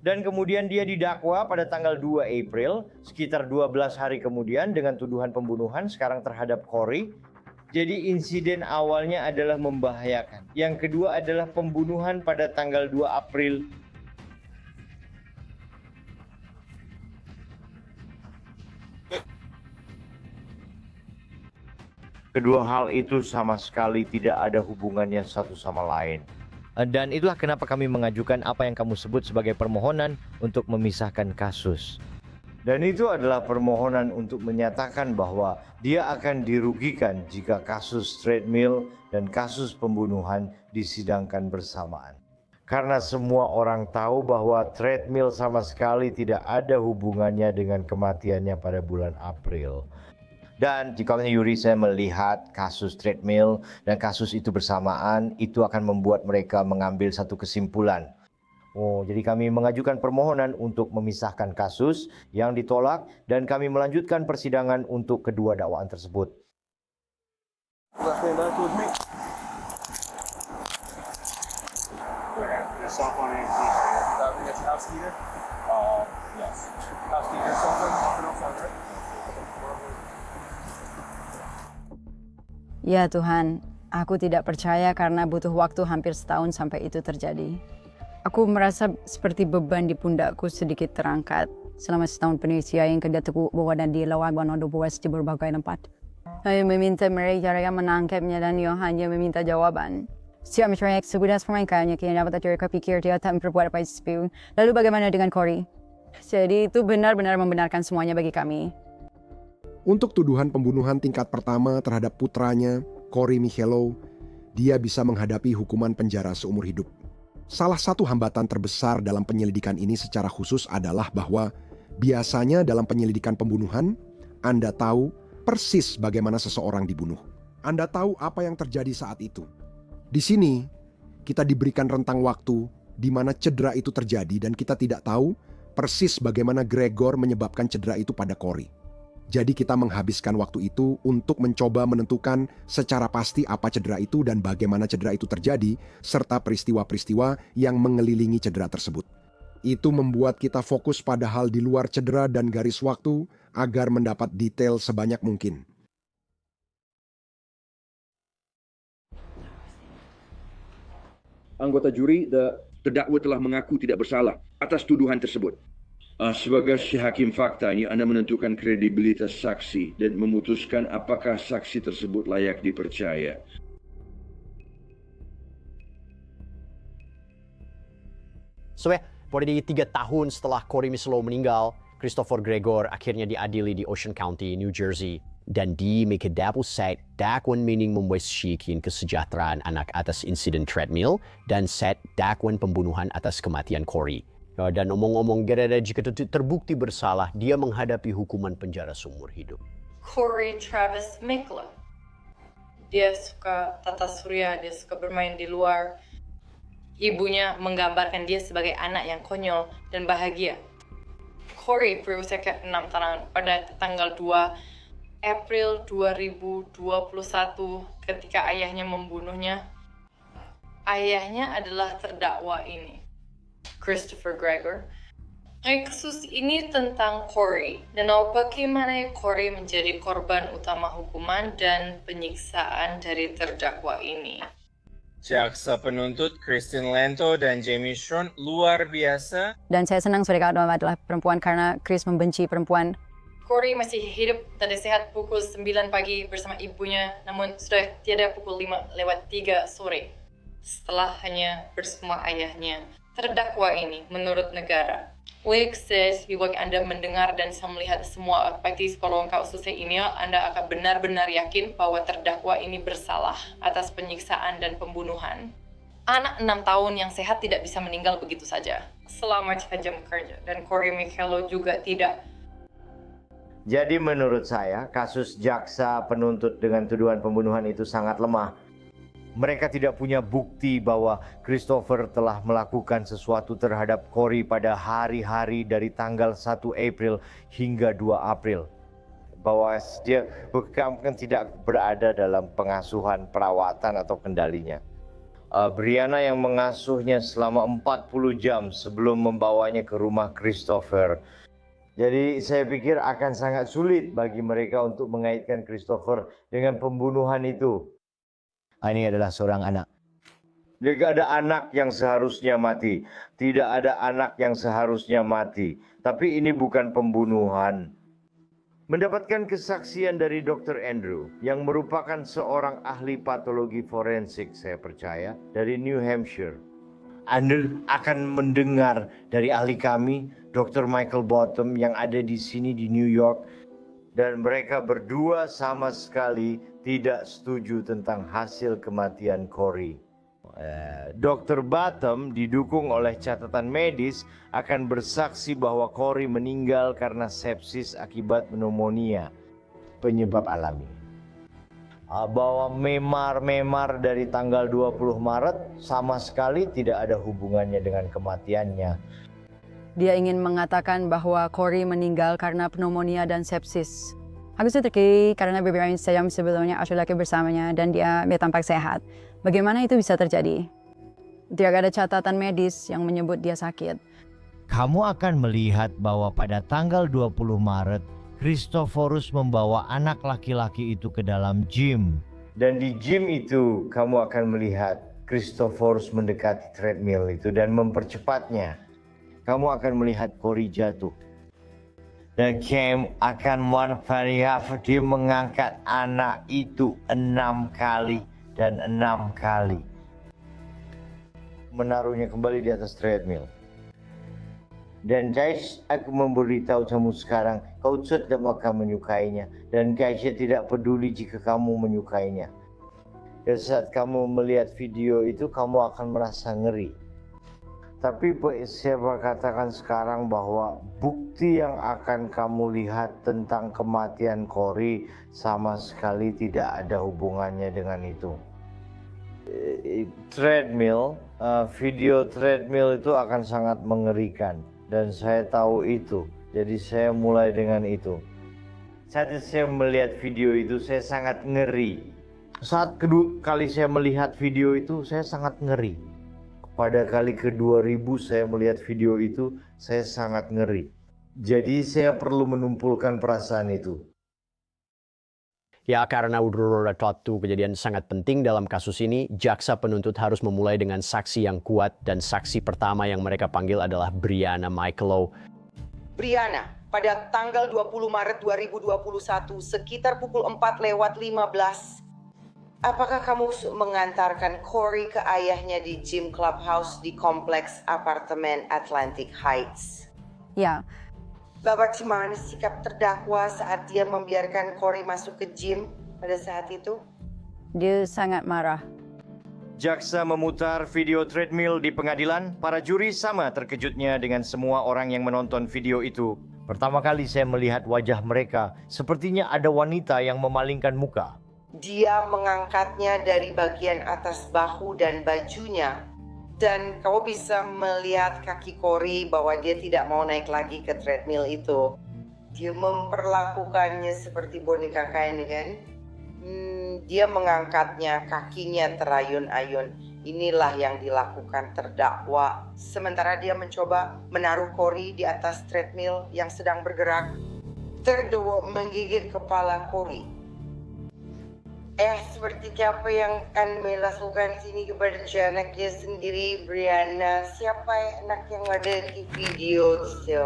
Dan kemudian dia didakwa pada tanggal 2 April, sekitar 12 hari kemudian dengan tuduhan pembunuhan sekarang terhadap Corey. Jadi insiden awalnya adalah membahayakan. Yang kedua adalah pembunuhan pada tanggal 2 April. Kedua hal itu sama sekali tidak ada hubungannya satu sama lain. Dan itulah kenapa kami mengajukan apa yang kamu sebut sebagai permohonan untuk memisahkan kasus. Dan itu adalah permohonan untuk menyatakan bahwa dia akan dirugikan jika kasus treadmill dan kasus pembunuhan disidangkan bersamaan. Karena semua orang tahu bahwa treadmill sama sekali tidak ada hubungannya dengan kematiannya pada bulan April. Dan jika Yurisa melihat kasus treadmill dan kasus itu bersamaan, itu akan membuat mereka mengambil satu kesimpulan. Jadi kami mengajukan permohonan untuk memisahkan kasus yang ditolak dan kami melanjutkan persidangan untuk kedua dakwaan tersebut. Ya Tuhan, aku tidak percaya karena butuh waktu hampir setahun sampai itu terjadi. Aku merasa seperti beban di pundakku sedikit terangkat selama setahun penuh yang kedatanganku bahwa dan dilawan buas di berbagai tempat. Saya meminta mereka yang menangkapnya dan ia hanya meminta jawaban. Setiap masyarakat sudah memainkannya kini dapat mereka pikir dia tak berbuat apa itu. Lalu bagaimana dengan Corey? Jadi itu benar-benar membenarkan semuanya bagi kami. Untuk tuduhan pembunuhan tingkat pertama terhadap putranya, Corey Michello, dia bisa menghadapi hukuman penjara seumur hidup. Salah satu hambatan terbesar dalam penyelidikan ini secara khusus adalah bahwa biasanya dalam penyelidikan pembunuhan, Anda tahu persis bagaimana seseorang dibunuh. Anda tahu apa yang terjadi saat itu. Di sini, kita diberikan rentang waktu di mana cedera itu terjadi dan kita tidak tahu persis bagaimana Gregor menyebabkan cedera itu pada Corey. Jadi kita menghabiskan waktu itu untuk mencoba menentukan secara pasti apa cedera itu dan bagaimana cedera itu terjadi, serta peristiwa-peristiwa yang mengelilingi cedera tersebut. Itu membuat kita fokus pada hal di luar cedera dan garis waktu agar mendapat detail sebanyak mungkin. Anggota juri, terdakwa telah mengaku tidak bersalah atas tuduhan tersebut. Sebagai si hakim fakta ini, Anda menentukan kredibilitas saksi dan memutuskan apakah saksi tersebut layak dipercaya. Pada 3 tahun setelah Corey Michello meninggal, Christopher Gregor akhirnya diadili di Ocean County, New Jersey. Dan di Mekadapu-set dakwan mening memwesikin kesejahteraan anak atas insiden treadmill dan set dakwan pembunuhan atas kematian Corey. Dan omong-omong gerada jika terbukti bersalah, dia menghadapi hukuman penjara seumur hidup. Corey Travis Mikla. Dia suka tata surya, dia suka bermain di luar. Ibunya menggambarkan dia sebagai anak yang konyol dan bahagia. Corey berusia ke-6 tahun pada tanggal 2 April 2021 ketika ayahnya membunuhnya. Ayahnya adalah terdakwa ini, Christopher Gregor. Kasus ini tentang Corey dan bagaimana Corey menjadi korban utama hukuman dan penyiksaan dari terdakwa ini. Jaksa penuntut Christine Lento dan Jamie Schron luar biasa. Dan saya senang saudara adalah perempuan karena Chris membenci perempuan. Corey masih hidup dan sehat pukul 9 pagi bersama ibunya, namun sudah tiada pukul 5:03 sore. Setelah hanya bersama ayahnya. Terdakwa ini menurut negara. Wake says, bila Anda mendengar dan melihat semua aspek kalau kasus ini, Anda akan benar-benar yakin bahwa terdakwa ini bersalah atas penyiksaan dan pembunuhan. Anak 6 tahun yang sehat tidak bisa meninggal begitu saja. Selama jam kerja. Dan Corey Michello juga tidak. Jadi menurut saya, kasus jaksa penuntut dengan tuduhan pembunuhan itu sangat lemah. Mereka tidak punya bukti bahwa Christopher telah melakukan sesuatu terhadap Corey pada hari-hari dari tanggal 1 April hingga 2 April. Bahwa dia bukan tidak berada dalam pengasuhan, perawatan atau kendalinya. Brianna yang mengasuhnya selama 40 jam sebelum membawanya ke rumah Christopher. Jadi saya pikir akan sangat sulit bagi mereka untuk mengaitkan Christopher dengan pembunuhan itu. Ini adalah seorang anak. Tidak ada anak yang seharusnya mati. Tidak ada anak yang seharusnya mati. Tapi ini bukan pembunuhan. Mendapatkan kesaksian dari Dr. Andrew yang merupakan seorang ahli patologi forensik, saya percaya, dari New Hampshire. Anda akan mendengar dari ahli kami, Dr. Michael Bottom, yang ada di sini di New York. Dan mereka berdua sama sekali tidak setuju tentang hasil kematian Corey. Dr. Bottom didukung oleh catatan medis akan bersaksi bahwa Corey meninggal karena sepsis akibat pneumonia, penyebab alami. bahwa memar-memar dari tanggal 20 Maret sama sekali tidak ada hubungannya dengan kematiannya. Dia ingin mengatakan bahwa Corey meninggal karena pneumonia dan sepsis. Hal itu terjadi karena beberapa jam sebelumnya laki-laki bersamanya dan dia tampak sehat. Bagaimana itu bisa terjadi? Tidak ada catatan medis yang menyebut dia sakit. Kamu akan melihat bahwa pada tanggal 20 Maret, Christophorus membawa anak laki-laki itu ke dalam gym. Dan di gym itu kamu akan melihat Christophorus mendekati treadmill itu dan mempercepatnya. Kamu akan melihat Corey jatuh. Dan kamu akan melihat dia mengangkat anak itu 6 kali dan 6 kali. Menaruhnya kembali di atas treadmill. Dan guys, aku memberitahu kamu sekarang, kau tetap akan menyukainya. Dan guys, tidak peduli jika kamu menyukainya. Dan saat kamu melihat video itu, kamu akan merasa ngeri. Tapi saya katakan sekarang bahwa bukti yang akan kamu lihat tentang kematian Corey sama sekali tidak ada hubungannya dengan itu. Video treadmill itu akan sangat mengerikan. Dan saya tahu itu, jadi saya mulai dengan itu. Saat saya melihat video itu, saya sangat ngeri. Saat kedua kali saya melihat video itu, saya sangat ngeri. Pada kali ke-2000 saya melihat video itu, saya sangat ngeri. Jadi saya perlu menumpulkan perasaan itu. Ya, karena udah suatu kejadian sangat penting dalam kasus ini, jaksa penuntut harus memulai dengan saksi yang kuat dan saksi pertama yang mereka panggil adalah Brianna Michaelow. Brianna, pada tanggal 20 Maret 2021 sekitar pukul 4:15, apakah kamu mengantarkan Corey ke ayahnya di gym clubhouse di kompleks apartemen Atlantic Heights? Ya. Bagaimana sikap terdakwa saat dia membiarkan Corey masuk ke gym pada saat itu? Dia sangat marah. Jaksa memutar video treadmill di pengadilan. Para juri sama terkejutnya dengan semua orang yang menonton video itu. Pertama kali saya melihat wajah mereka, sepertinya ada wanita yang memalingkan muka. Dia mengangkatnya dari bagian atas bahu dan bajunya. Dan kau bisa melihat kaki Corey bahwa dia tidak mau naik lagi ke treadmill itu. Dia memperlakukannya seperti boneka kain, kan? Dia mengangkatnya, kakinya terayun-ayun. Inilah yang dilakukan terdakwa. Sementara dia mencoba menaruh Corey di atas treadmill yang sedang bergerak. Terdakwa menggigit kepala Corey. Seperti apa yang akan melakukan sini kepada anaknya sendiri, Brianna? Siapa anak yang ada di video itu?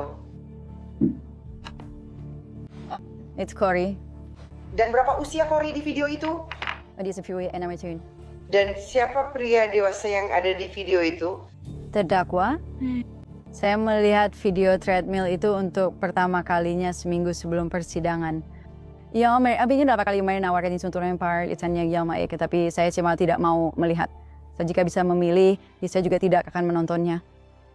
It's Corey. Dan berapa usia Corey di video itu? Dia 10 tahun. Dan siapa pria dewasa yang ada di video itu? Terdakwa. Saya melihat video treadmill itu untuk pertama kalinya seminggu sebelum persidangan. Ya, abis berapa kali kemarin nawarkan sunturan itannya tapi saya cuma tidak mau melihat. Jika bisa memilih, saya juga tidak akan menontonnya.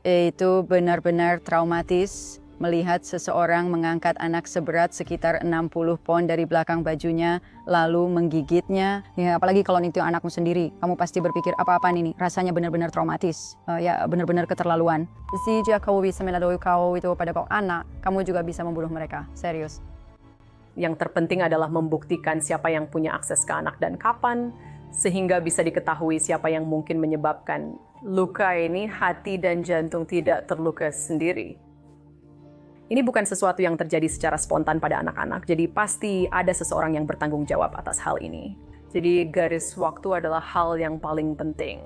Itu benar-benar traumatis melihat seseorang mengangkat anak seberat sekitar 60 pon dari belakang bajunya, lalu menggigitnya. Ya, apalagi kalau itu anakmu sendiri, kamu pasti berpikir apa-apaan ini, rasanya benar-benar traumatis. Ya, benar-benar keterlaluan. Jika kamu bisa melalui kau itu pada kau anak, kamu juga bisa membunuh mereka, serius. Yang terpenting adalah membuktikan siapa yang punya akses ke anak dan kapan, sehingga bisa diketahui siapa yang mungkin menyebabkan luka ini. Hati dan jantung tidak terluka sendiri. Ini bukan sesuatu yang terjadi secara spontan pada anak-anak, jadi pasti ada seseorang yang bertanggung jawab atas hal ini. Jadi garis waktu adalah hal yang paling penting.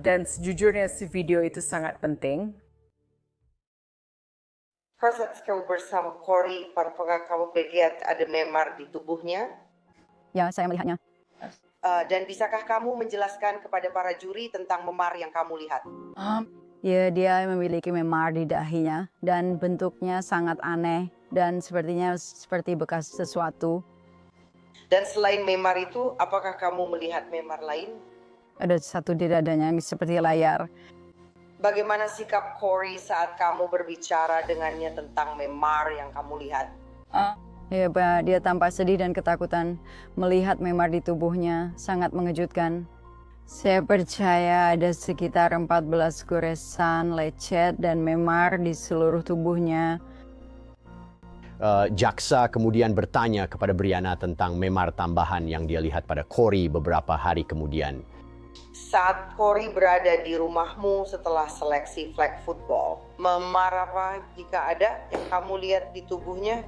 Dan sejujurnya video itu sangat penting. Saat kamu bersama Corey, apakah kamu melihat ada memar di tubuhnya? Ya, saya melihatnya. Dan bisakah kamu menjelaskan kepada para juri tentang memar yang kamu lihat? Ya, dia memiliki memar di dahinya dan bentuknya sangat aneh dan sepertinya seperti bekas sesuatu. Dan selain memar itu, apakah kamu melihat memar lain? Ada satu di dadanya seperti layar. Bagaimana sikap Corey saat kamu berbicara dengannya tentang memar yang kamu lihat? Ya, dia tampak sedih dan ketakutan melihat memar di tubuhnya, sangat mengejutkan. Saya percaya ada sekitar 14 goresan, lecet, dan memar di seluruh tubuhnya. Jaksa kemudian bertanya kepada Brianna tentang memar tambahan yang dia lihat pada Corey beberapa hari kemudian. Saat Corey berada di rumahmu setelah seleksi flag football, memar apa jika ada yang kamu lihat di tubuhnya?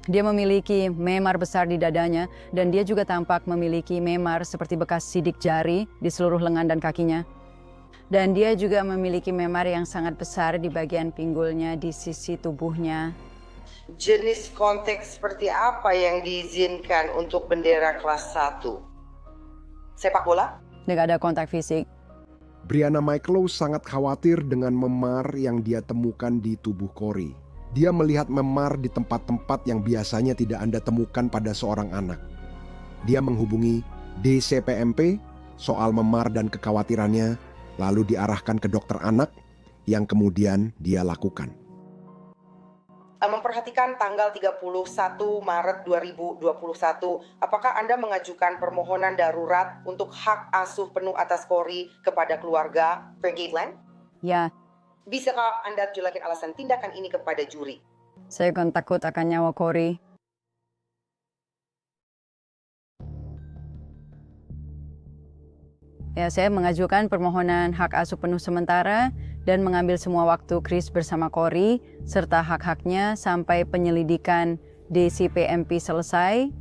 Dia memiliki memar besar di dadanya dan dia juga tampak memiliki memar seperti bekas sidik jari di seluruh lengan dan kakinya. Dan dia juga memiliki memar yang sangat besar di bagian pinggulnya di sisi tubuhnya. Jenis konteks seperti apa yang diizinkan untuk bendera kelas 1? Sepak bola? Tidak ada kontak fisik. Brianna Mikelow sangat khawatir dengan memar yang dia temukan di tubuh Corey. Dia melihat memar di tempat-tempat yang biasanya tidak Anda temukan pada seorang anak. Dia menghubungi DCPMP soal memar dan kekhawatirannya, lalu diarahkan ke dokter anak yang kemudian dia lakukan. Memperhatikan tanggal 31 Maret 2021, apakah Anda mengajukan permohonan darurat untuk hak asuh penuh atas Corey kepada keluarga Fergateland? Ya. Bisakah Anda jelaskan alasan tindakan ini kepada juri? Saya kan takut akan nyawa Corey. Ya, saya mengajukan permohonan hak asuh penuh sementara dan mengambil semua waktu Chris bersama Corey serta hak-haknya sampai penyelidikan DCPMP selesai.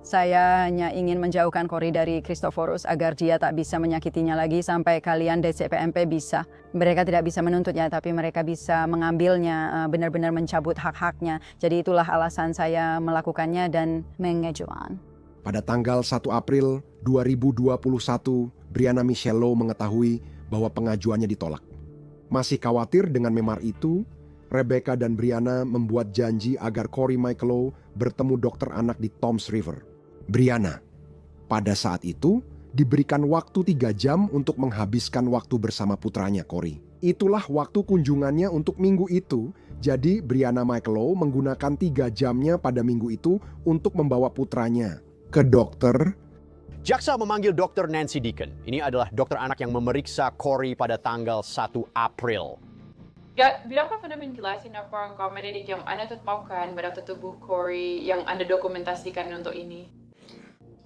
Saya hanya ingin menjauhkan Corey dari Christophorus agar dia tak bisa menyakitinya lagi sampai kalian DCPMP bisa. Mereka tidak bisa menuntutnya, tapi mereka bisa mengambilnya, benar-benar mencabut hak-haknya. Jadi itulah alasan saya melakukannya dan mengajukan. Pada tanggal 1 April 2021, Brianna Michello mengetahui bahwa pengajuannya ditolak. Masih khawatir dengan memar itu, Rebecca dan Brianna membuat janji agar Corey Mikelow bertemu dokter anak di Toms River. Brianna, pada saat itu, diberikan waktu 3 jam untuk menghabiskan waktu bersama putranya Corey. Itulah waktu kunjungannya untuk minggu itu, jadi Brianna Mikelow menggunakan 3 jamnya pada minggu itu untuk membawa putranya ke dokter. Jaksa memanggil Dr. Nancy Deacon. Ini adalah dokter anak yang memeriksa Corey pada tanggal 1 April. Ya, bilangkah Anda menjelaskan apa yang komedi yang Anda temukan pada tubuh Corey yang Anda dokumentasikan untuk ini?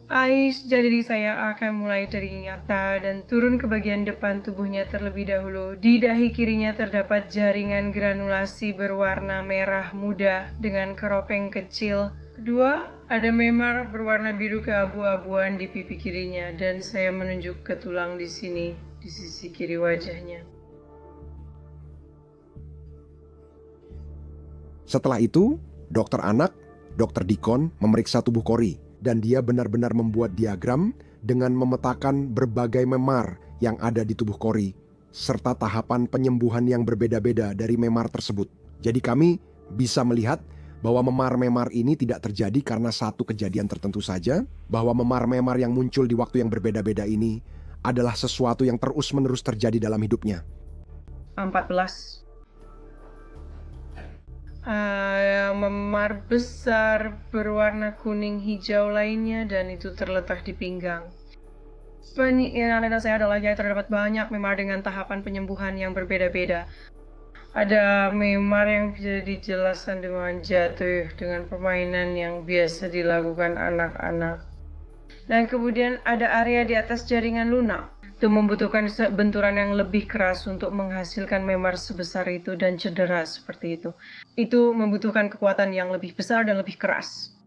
Jadi saya akan mulai dari nyata dan turun ke bagian depan tubuhnya terlebih dahulu. Di dahi kirinya terdapat jaringan granulasi berwarna merah muda dengan keropeng kecil. Kedua, ada memar berwarna biru keabu-abuan di pipi kirinya dan saya menunjuk ke tulang di sini, di sisi kiri wajahnya. Setelah itu, dokter anak, Dr. Deacon memeriksa tubuh Corey dan dia benar-benar membuat diagram dengan memetakan berbagai memar yang ada di tubuh Corey serta tahapan penyembuhan yang berbeda-beda dari memar tersebut. Jadi kami bisa melihat bahwa memar-memar ini tidak terjadi karena satu kejadian tertentu saja, bahwa memar-memar yang muncul di waktu yang berbeda-beda ini adalah sesuatu yang terus-menerus terjadi dalam hidupnya. 14. Memar besar berwarna kuning hijau lainnya dan itu terletak di pinggang. Penilaian saya adalah terdapat banyak memar dengan tahapan penyembuhan yang berbeda-beda. Ada memar yang bisa dijelaskan dengan jatuh dengan permainan yang biasa dilakukan anak-anak. Dan kemudian ada area di atas jaringan lunak. Itu membutuhkan benturan yang lebih keras untuk menghasilkan memar sebesar itu dan cedera seperti itu. Itu membutuhkan kekuatan yang lebih besar dan lebih keras.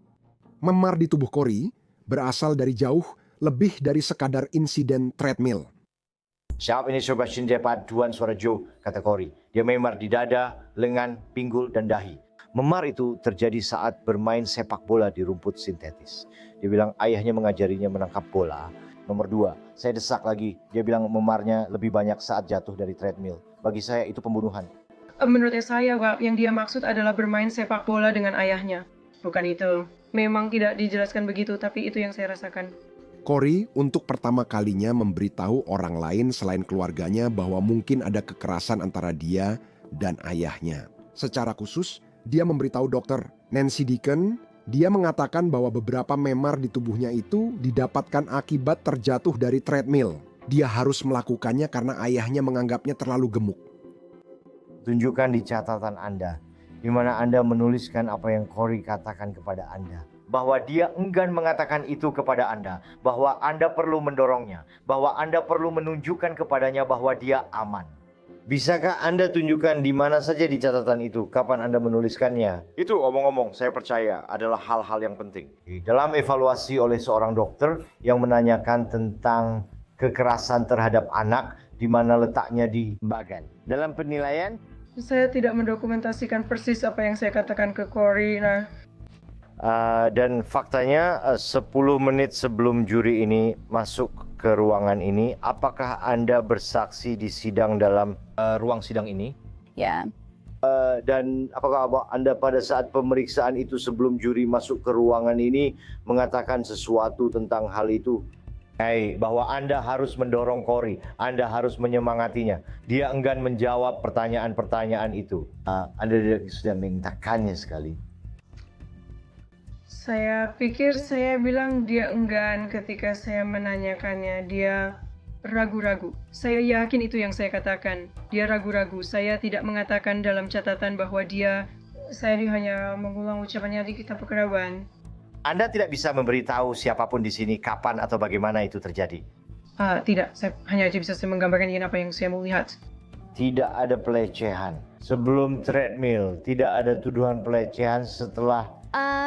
Memar di tubuh Corey berasal dari jauh lebih dari sekadar insiden treadmill. Saat ini coba Shinja paduan suara Joe, kata Corey. Dia memar di dada, lengan, pinggul, dan dahi. Memar itu terjadi saat bermain sepak bola di rumput sintetis. Dia bilang ayahnya mengajarinya menangkap bola. Nomor 2, saya desak lagi. Dia bilang memarnya lebih banyak saat jatuh dari treadmill. Bagi saya itu pembunuhan. Menurut saya, yang dia maksud adalah bermain sepak bola dengan ayahnya. Bukan itu. Memang tidak dijelaskan begitu, tapi itu yang saya rasakan. Corey untuk pertama kalinya memberitahu orang lain selain keluarganya bahwa mungkin ada kekerasan antara dia dan ayahnya. Secara khusus, dia memberitahu dokter Nancy Deacon, dia mengatakan bahwa beberapa memar di tubuhnya itu didapatkan akibat terjatuh dari treadmill. Dia harus melakukannya karena ayahnya menganggapnya terlalu gemuk. Tunjukkan di catatan Anda, di mana Anda menuliskan apa yang Corey katakan kepada Anda. Bahwa dia enggan mengatakan itu kepada Anda. Bahwa Anda perlu mendorongnya. Bahwa Anda perlu menunjukkan kepadanya bahwa dia aman. Bisakah Anda tunjukkan di mana saja di catatan itu, kapan Anda menuliskannya? Itu omong-omong, saya percaya adalah hal-hal yang penting. Dalam evaluasi oleh seorang dokter yang menanyakan tentang kekerasan terhadap anak, di mana letaknya di bagan. Dalam penilaian, Saya tidak mendokumentasikan persis apa yang saya katakan ke Corey. dan faktanya 10 menit sebelum juri ini masuk ke ruangan ini, apakah Anda bersaksi di sidang dalam ruang sidang ini? Ya. Dan apakah Anda pada saat pemeriksaan itu sebelum juri masuk ke ruangan ini mengatakan sesuatu tentang hal itu? Bahwa Anda harus mendorong Corey, Anda harus menyemangatinya. Dia enggan menjawab pertanyaan-pertanyaan itu. Anda sudah mintakannya sekali. Saya pikir saya bilang dia enggan ketika saya menanyakannya. Dia ragu-ragu. Saya yakin itu yang saya katakan. Dia ragu-ragu. Saya tidak mengatakan dalam catatan bahwa saya hanya mengulang ucapannya di kitab kekerabaan. Anda tidak bisa memberitahu siapapun di sini kapan atau bagaimana itu terjadi. Tidak, saya hanya bisa menggambarkan dengan apa yang saya mau lihat. Tidak ada pelecehan. Sebelum treadmill, tidak ada tuduhan pelecehan. Setelah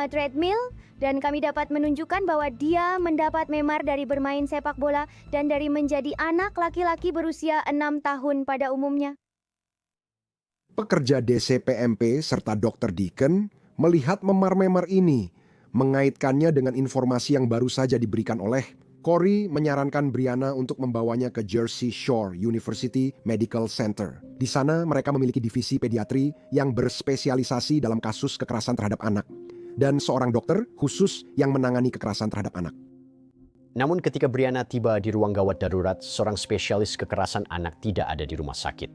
treadmill, dan kami dapat menunjukkan bahwa dia mendapat memar dari bermain sepak bola dan dari menjadi anak laki-laki berusia 6 tahun pada umumnya. Pekerja DCPMP serta Dr. Deacon melihat memar-memar ini, mengaitkannya dengan informasi yang baru saja diberikan oleh Corey menyarankan Brianna untuk membawanya ke Jersey Shore University Medical Center. Di sana mereka memiliki divisi pediatri yang berspesialisasi dalam kasus kekerasan terhadap anak dan seorang dokter khusus yang menangani kekerasan terhadap anak. Namun ketika Brianna tiba di ruang gawat darurat, seorang spesialis kekerasan anak tidak ada di rumah sakit.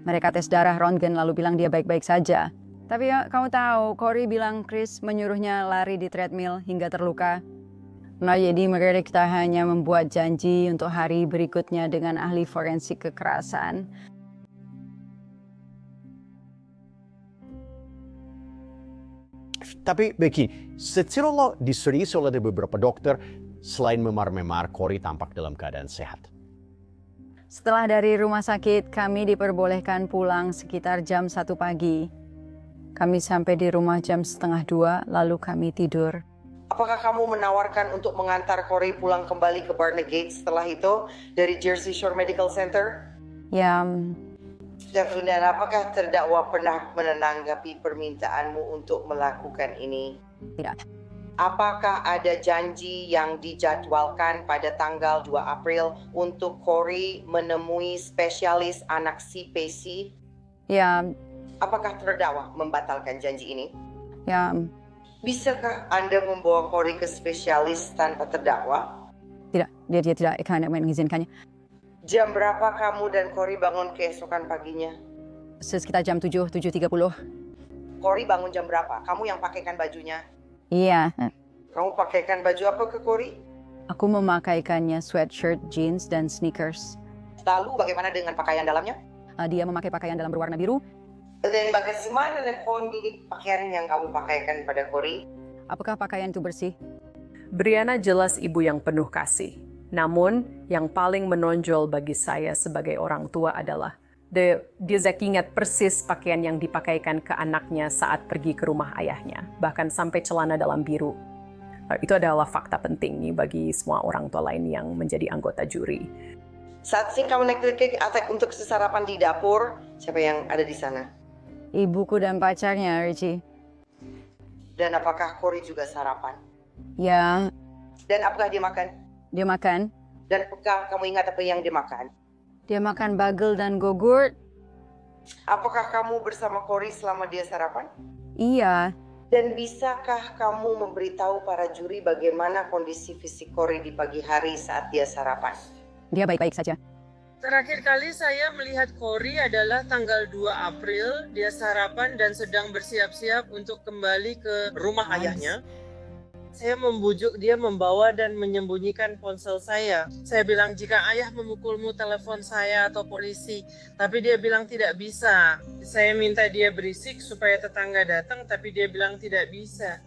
Mereka tes darah röntgen lalu bilang dia baik-baik saja. Tapi ya, kamu tahu, Corey bilang Chris menyuruhnya lari di treadmill hingga terluka. Nah, jadi mereka hanya membuat janji untuk hari berikutnya dengan ahli forensik kekerasan. Tapi begini, setelah diserius oleh beberapa dokter, selain memar-memar, Corey tampak dalam keadaan sehat. Setelah dari rumah sakit, kami diperbolehkan pulang sekitar jam 1 pagi. Kami sampai di rumah jam 1:30, lalu kami tidur. Apakah kamu menawarkan untuk mengantar Corey pulang kembali ke Barnegat setelah itu dari Jersey Shore Medical Center? Ya. Dan apakah terdakwa pernah menanggapi permintaanmu untuk melakukan ini? Tidak. Apakah ada janji yang dijadwalkan pada tanggal 2 April untuk Corey menemui spesialis anak CPC? Ya. Apakah terdakwa membatalkan janji ini? Ya. Bisakah Anda membawa Corey ke spesialis tanpa terdakwa? Tidak, dia tidak akan mengizinkannya. Jam berapa kamu dan Corey bangun keesokan paginya? Sekitar jam 7:30. Corey bangun jam berapa? Kamu yang pakaikan bajunya? Iya. Kamu pakaikan baju apa ke Corey? Aku memakaikannya sweatshirt, jeans, dan sneakers. Lalu bagaimana dengan pakaian dalamnya? Dia memakai pakaian dalam berwarna biru. Dan bagaimana dengan kondisi pakaian yang kamu pakaikan pada Corey? Apakah pakaian itu bersih? Brianna jelas ibu yang penuh kasih. Namun, yang paling menonjol bagi saya sebagai orang tua adalah dia ingat persis pakaian yang dipakaikan ke anaknya saat pergi ke rumah ayahnya, bahkan sampai celana dalam biru. Itu adalah fakta penting nih bagi semua orang tua lain yang menjadi anggota juri. Saat kamu naik untuk sarapan di dapur, siapa yang ada di sana? Ibuku dan pacarnya, Richie. Dan apakah Corey juga sarapan? Ya. Dan apakah dia makan? Dia makan. Dan apakah kamu ingat apa yang dia makan? Dia makan bagel dan gogurt. Apakah kamu bersama Corey selama dia sarapan? Iya. Dan bisakah kamu memberitahu para juri bagaimana kondisi fisik Corey di pagi hari saat dia sarapan? Dia baik-baik saja. Terakhir kali saya melihat Cory adalah tanggal 2 April. Dia sarapan dan sedang bersiap-siap untuk kembali ke rumah ayahnya. Saya membujuk dia membawa dan menyembunyikan ponsel saya. Saya bilang, jika ayah memukulmu, telepon saya atau polisi. Tapi dia bilang tidak bisa. Saya minta dia berisik supaya tetangga datang, tapi dia bilang tidak bisa.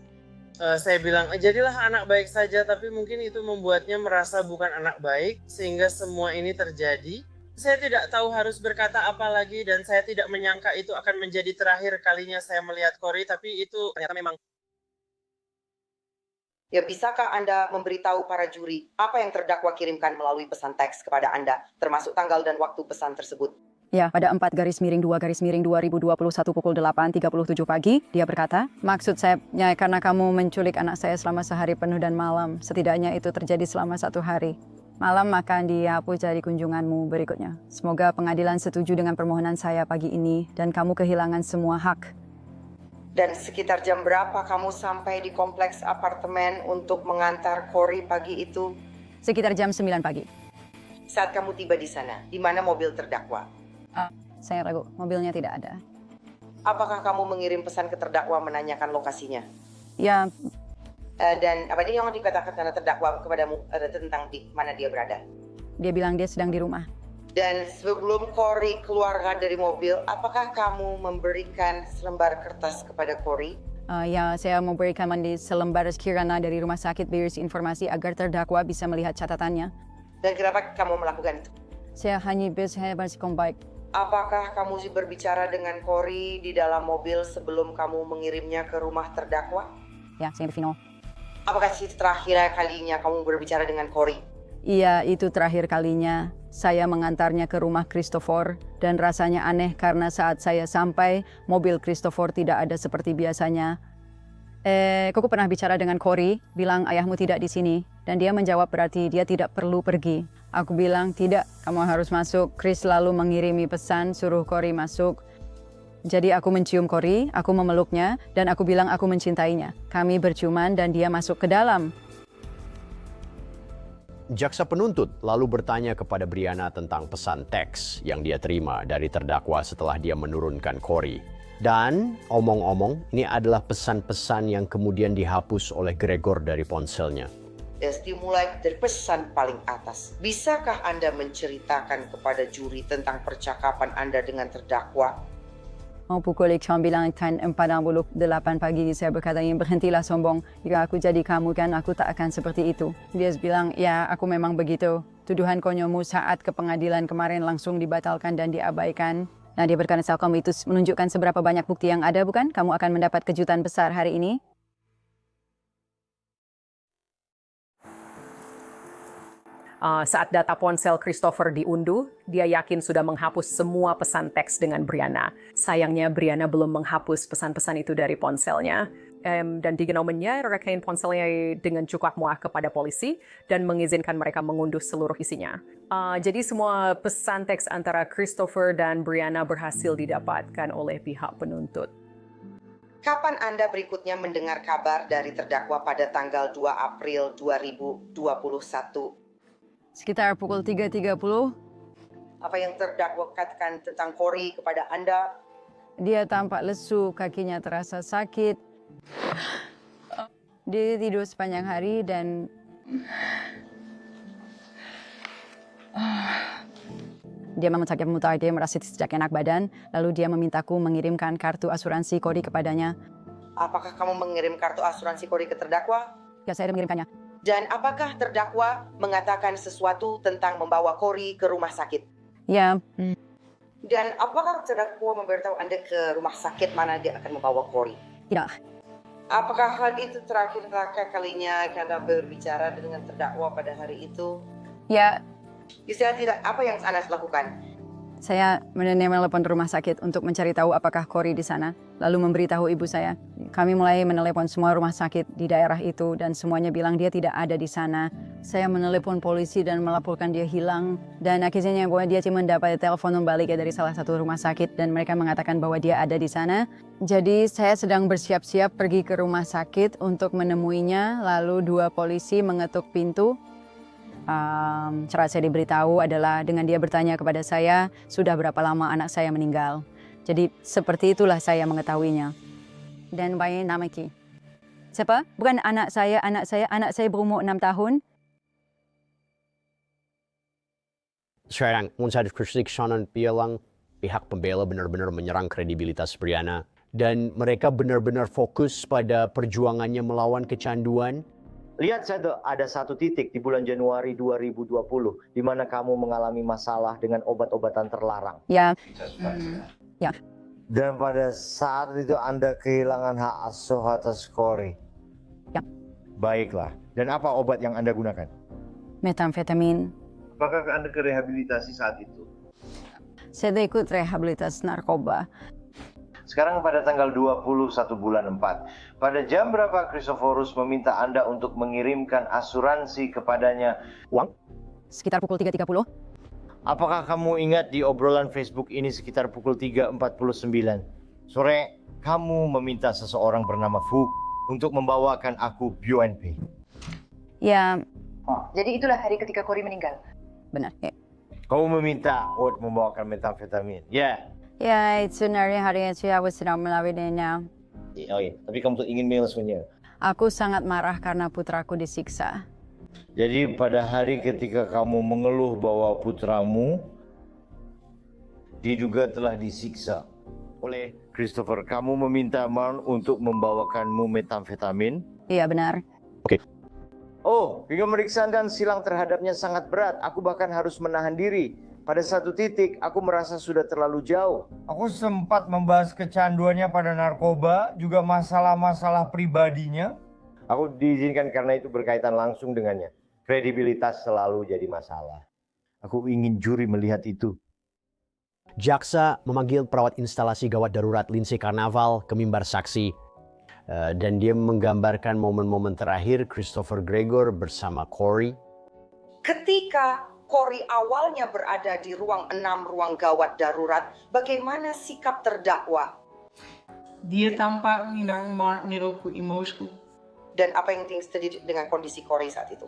Saya bilang, jadilah anak baik saja, tapi mungkin itu membuatnya merasa bukan anak baik, sehingga semua ini terjadi. Saya tidak tahu harus berkata apa lagi, dan saya tidak menyangka itu akan menjadi terakhir kalinya saya melihat Cory, tapi itu ternyata memang. Ya, bisakah Anda memberitahu para juri apa yang terdakwa kirimkan melalui pesan teks kepada Anda, termasuk tanggal dan waktu pesan tersebut? Ya, pada 4/2/2021 pukul 8:37 pagi, dia berkata, maksud saya karena kamu menculik anak saya selama sehari penuh dan malam, setidaknya itu terjadi selama 1 hari. Malam akan dihapus dari kunjunganmu berikutnya. Semoga pengadilan setuju dengan permohonan saya pagi ini dan kamu kehilangan semua hak. Dan sekitar jam berapa kamu sampai di kompleks apartemen untuk mengantar Cory pagi itu? Sekitar jam 9 pagi. Saat kamu tiba di sana, di mana mobil terdakwa? Saya ragu, mobilnya tidak ada. Apakah kamu mengirim pesan ke terdakwa menanyakan lokasinya? Ya. Dan apa ini yang dikatakan karena terdakwa kepadamu tentang di mana dia berada? Dia bilang dia sedang di rumah. Dan sebelum Cory keluar dari mobil, apakah kamu memberikan selembar kertas kepada Cory? Ya, saya memberikan selembar kirana dari rumah sakit berisi informasi agar terdakwa bisa melihat catatannya. Dan kenapa kamu melakukan itu? Saya hanya bisa bersikap baik. Apakah kamu berbicara dengan Cory di dalam mobil sebelum kamu mengirimnya ke rumah terdakwa? Ya, saya Vino. Apakah itu terakhir kalinya kamu berbicara dengan Cory? Iya, itu terakhir kalinya. Saya mengantarnya ke rumah Christopher dan rasanya aneh karena saat saya sampai, mobil Christopher tidak ada seperti biasanya. Koko pernah bicara dengan Cory, bilang ayahmu tidak di sini. Dan dia menjawab berarti dia tidak perlu pergi. Aku bilang tidak, kamu harus masuk. Chris lalu mengirimi pesan suruh Cory masuk. Jadi aku mencium Cory, aku memeluknya, dan aku bilang aku mencintainya. Kami berciuman dan dia masuk ke dalam. Jaksa penuntut lalu bertanya kepada Brianna tentang pesan teks yang dia terima dari terdakwa setelah dia menurunkan Cory. Dan omong-omong, ini adalah pesan-pesan yang kemudian dihapus oleh Gregor dari ponselnya. Dimulai dari pesan paling atas. Bisakah Anda menceritakan kepada juri tentang percakapan Anda dengan terdakwa? Mau pukul 9:48 pagi, saya berkata, berhentilah sombong. Jika aku jadi kamu kan, aku tak akan seperti itu. Dia bilang, ya aku memang begitu. Tuduhan konyolmu saat ke pengadilan kemarin langsung dibatalkan dan diabaikan. Nah, dia berkata, kamu itu menunjukkan seberapa banyak bukti yang ada, bukan? Kamu akan mendapat kejutan besar hari ini. Saat data ponsel Christopher diunduh, dia yakin sudah menghapus semua pesan teks dengan Brianna. Sayangnya Brianna belum menghapus pesan-pesan itu dari ponselnya. Dan digenomennya rekain ponselnya dengan cukup muah kepada polisi dan mengizinkan mereka mengunduh seluruh isinya. Jadi semua pesan teks antara Christopher dan Brianna berhasil didapatkan oleh pihak penuntut. Kapan Anda berikutnya mendengar kabar dari terdakwa pada tanggal 2 April 2021? Sekitar pukul 3:30. Apa yang terdakwa katakan tentang Cory kepada Anda? Dia tampak lesu, kakinya terasa sakit. Dia tidur sepanjang hari dan dia memutar, dia merasa tidak enak badan, lalu dia memintaku mengirimkan kartu asuransi Cory kepadanya. Apakah kamu mengirim kartu asuransi Cory ke terdakwa? Ya, saya mengirimkannya. Dan apakah terdakwa mengatakan sesuatu tentang membawa Cory ke rumah sakit? Ya. Dan apakah terdakwa memberitahu Anda ke rumah sakit mana dia akan membawa Cory? Tidak. Apakah hal itu terakhir kalinya Anda berbicara dengan terdakwa pada hari itu? Ya. Istilah tidak, apa yang Anda lakukan? Saya menelepon rumah sakit untuk mencari tahu apakah Cory di sana, lalu memberitahu ibu saya. Kami mulai menelepon semua rumah sakit di daerah itu dan semuanya bilang dia tidak ada di sana. Saya menelepon polisi dan melaporkan dia hilang dan akhirnya dia cuma dapat telepon balik dari salah satu rumah sakit dan mereka mengatakan bahwa dia ada di sana. Jadi saya sedang bersiap-siap pergi ke rumah sakit untuk menemuinya, lalu 2 polisi mengetuk pintu. Cara saya diberitahu adalah dengan dia bertanya kepada saya, sudah berapa lama anak saya meninggal. Jadi seperti itulah saya mengetahuinya. Dan bayi nama Ki. Siapa? Bukan anak saya berumur 6 tahun. Sekarang, Munsad Kesaksian bilang pihak pembela benar-benar menyerang kredibilitas Brianna. Dan mereka benar-benar fokus pada perjuangannya melawan kecanduan. Lihat saya ada satu titik di bulan Januari 2020 di mana kamu mengalami masalah dengan obat-obatan terlarang. Ya. Ya. Dan pada saat itu Anda kehilangan hak asuh atas Corey. Ya. Baiklah. Dan apa obat yang Anda gunakan? Metamfetamin. Apakah Anda ke rehabilitasi saat itu? Saya ikut rehabilitas narkoba. Sekarang pada tanggal 21 bulan 4. Pada jam berapa Christophorus meminta Anda untuk mengirimkan asuransi kepadanya uang? Sekitar pukul 3.30. Apakah kamu ingat di obrolan Facebook ini sekitar pukul 3.49 sore, kamu meminta seseorang bernama Fu untuk membawakan aku BUNP? Ya. Jadi itulah hari ketika Corey meninggal. Benar. Ya. Kamu meminta Ot membawakan metamfetamin. Ya. Ya, itu hari itu aku sedang melakukannya. Oke, tapi kamu tuh ingin menyelesaikannya. Aku sangat marah karena putraku disiksa. Jadi pada hari ketika kamu mengeluh bahwa putramu diduga telah disiksa oleh Christopher, kamu meminta Marn untuk membawakanmu metamfetamin? Iya, benar. Oke. Oh, pemeriksaan dan silang terhadapnya sangat berat. Aku bahkan harus menahan diri. Pada satu titik, aku merasa sudah terlalu jauh. Aku sempat membahas kecanduannya pada narkoba, juga masalah-masalah pribadinya. Aku diizinkan karena itu berkaitan langsung dengannya. Kredibilitas selalu jadi masalah. Aku ingin juri melihat itu. Jaksa memanggil perawat instalasi gawat darurat Lindsay Carnaval ke mimbar saksi. Dan dia menggambarkan momen-momen terakhir Christopher Gregor bersama Corey. Ketika Corey awalnya berada di ruang 6 ruang gawat darurat, bagaimana sikap terdakwa? Dia tampak menilaiku emosiku. Dan apa yang terjadi dengan kondisi Corey saat itu?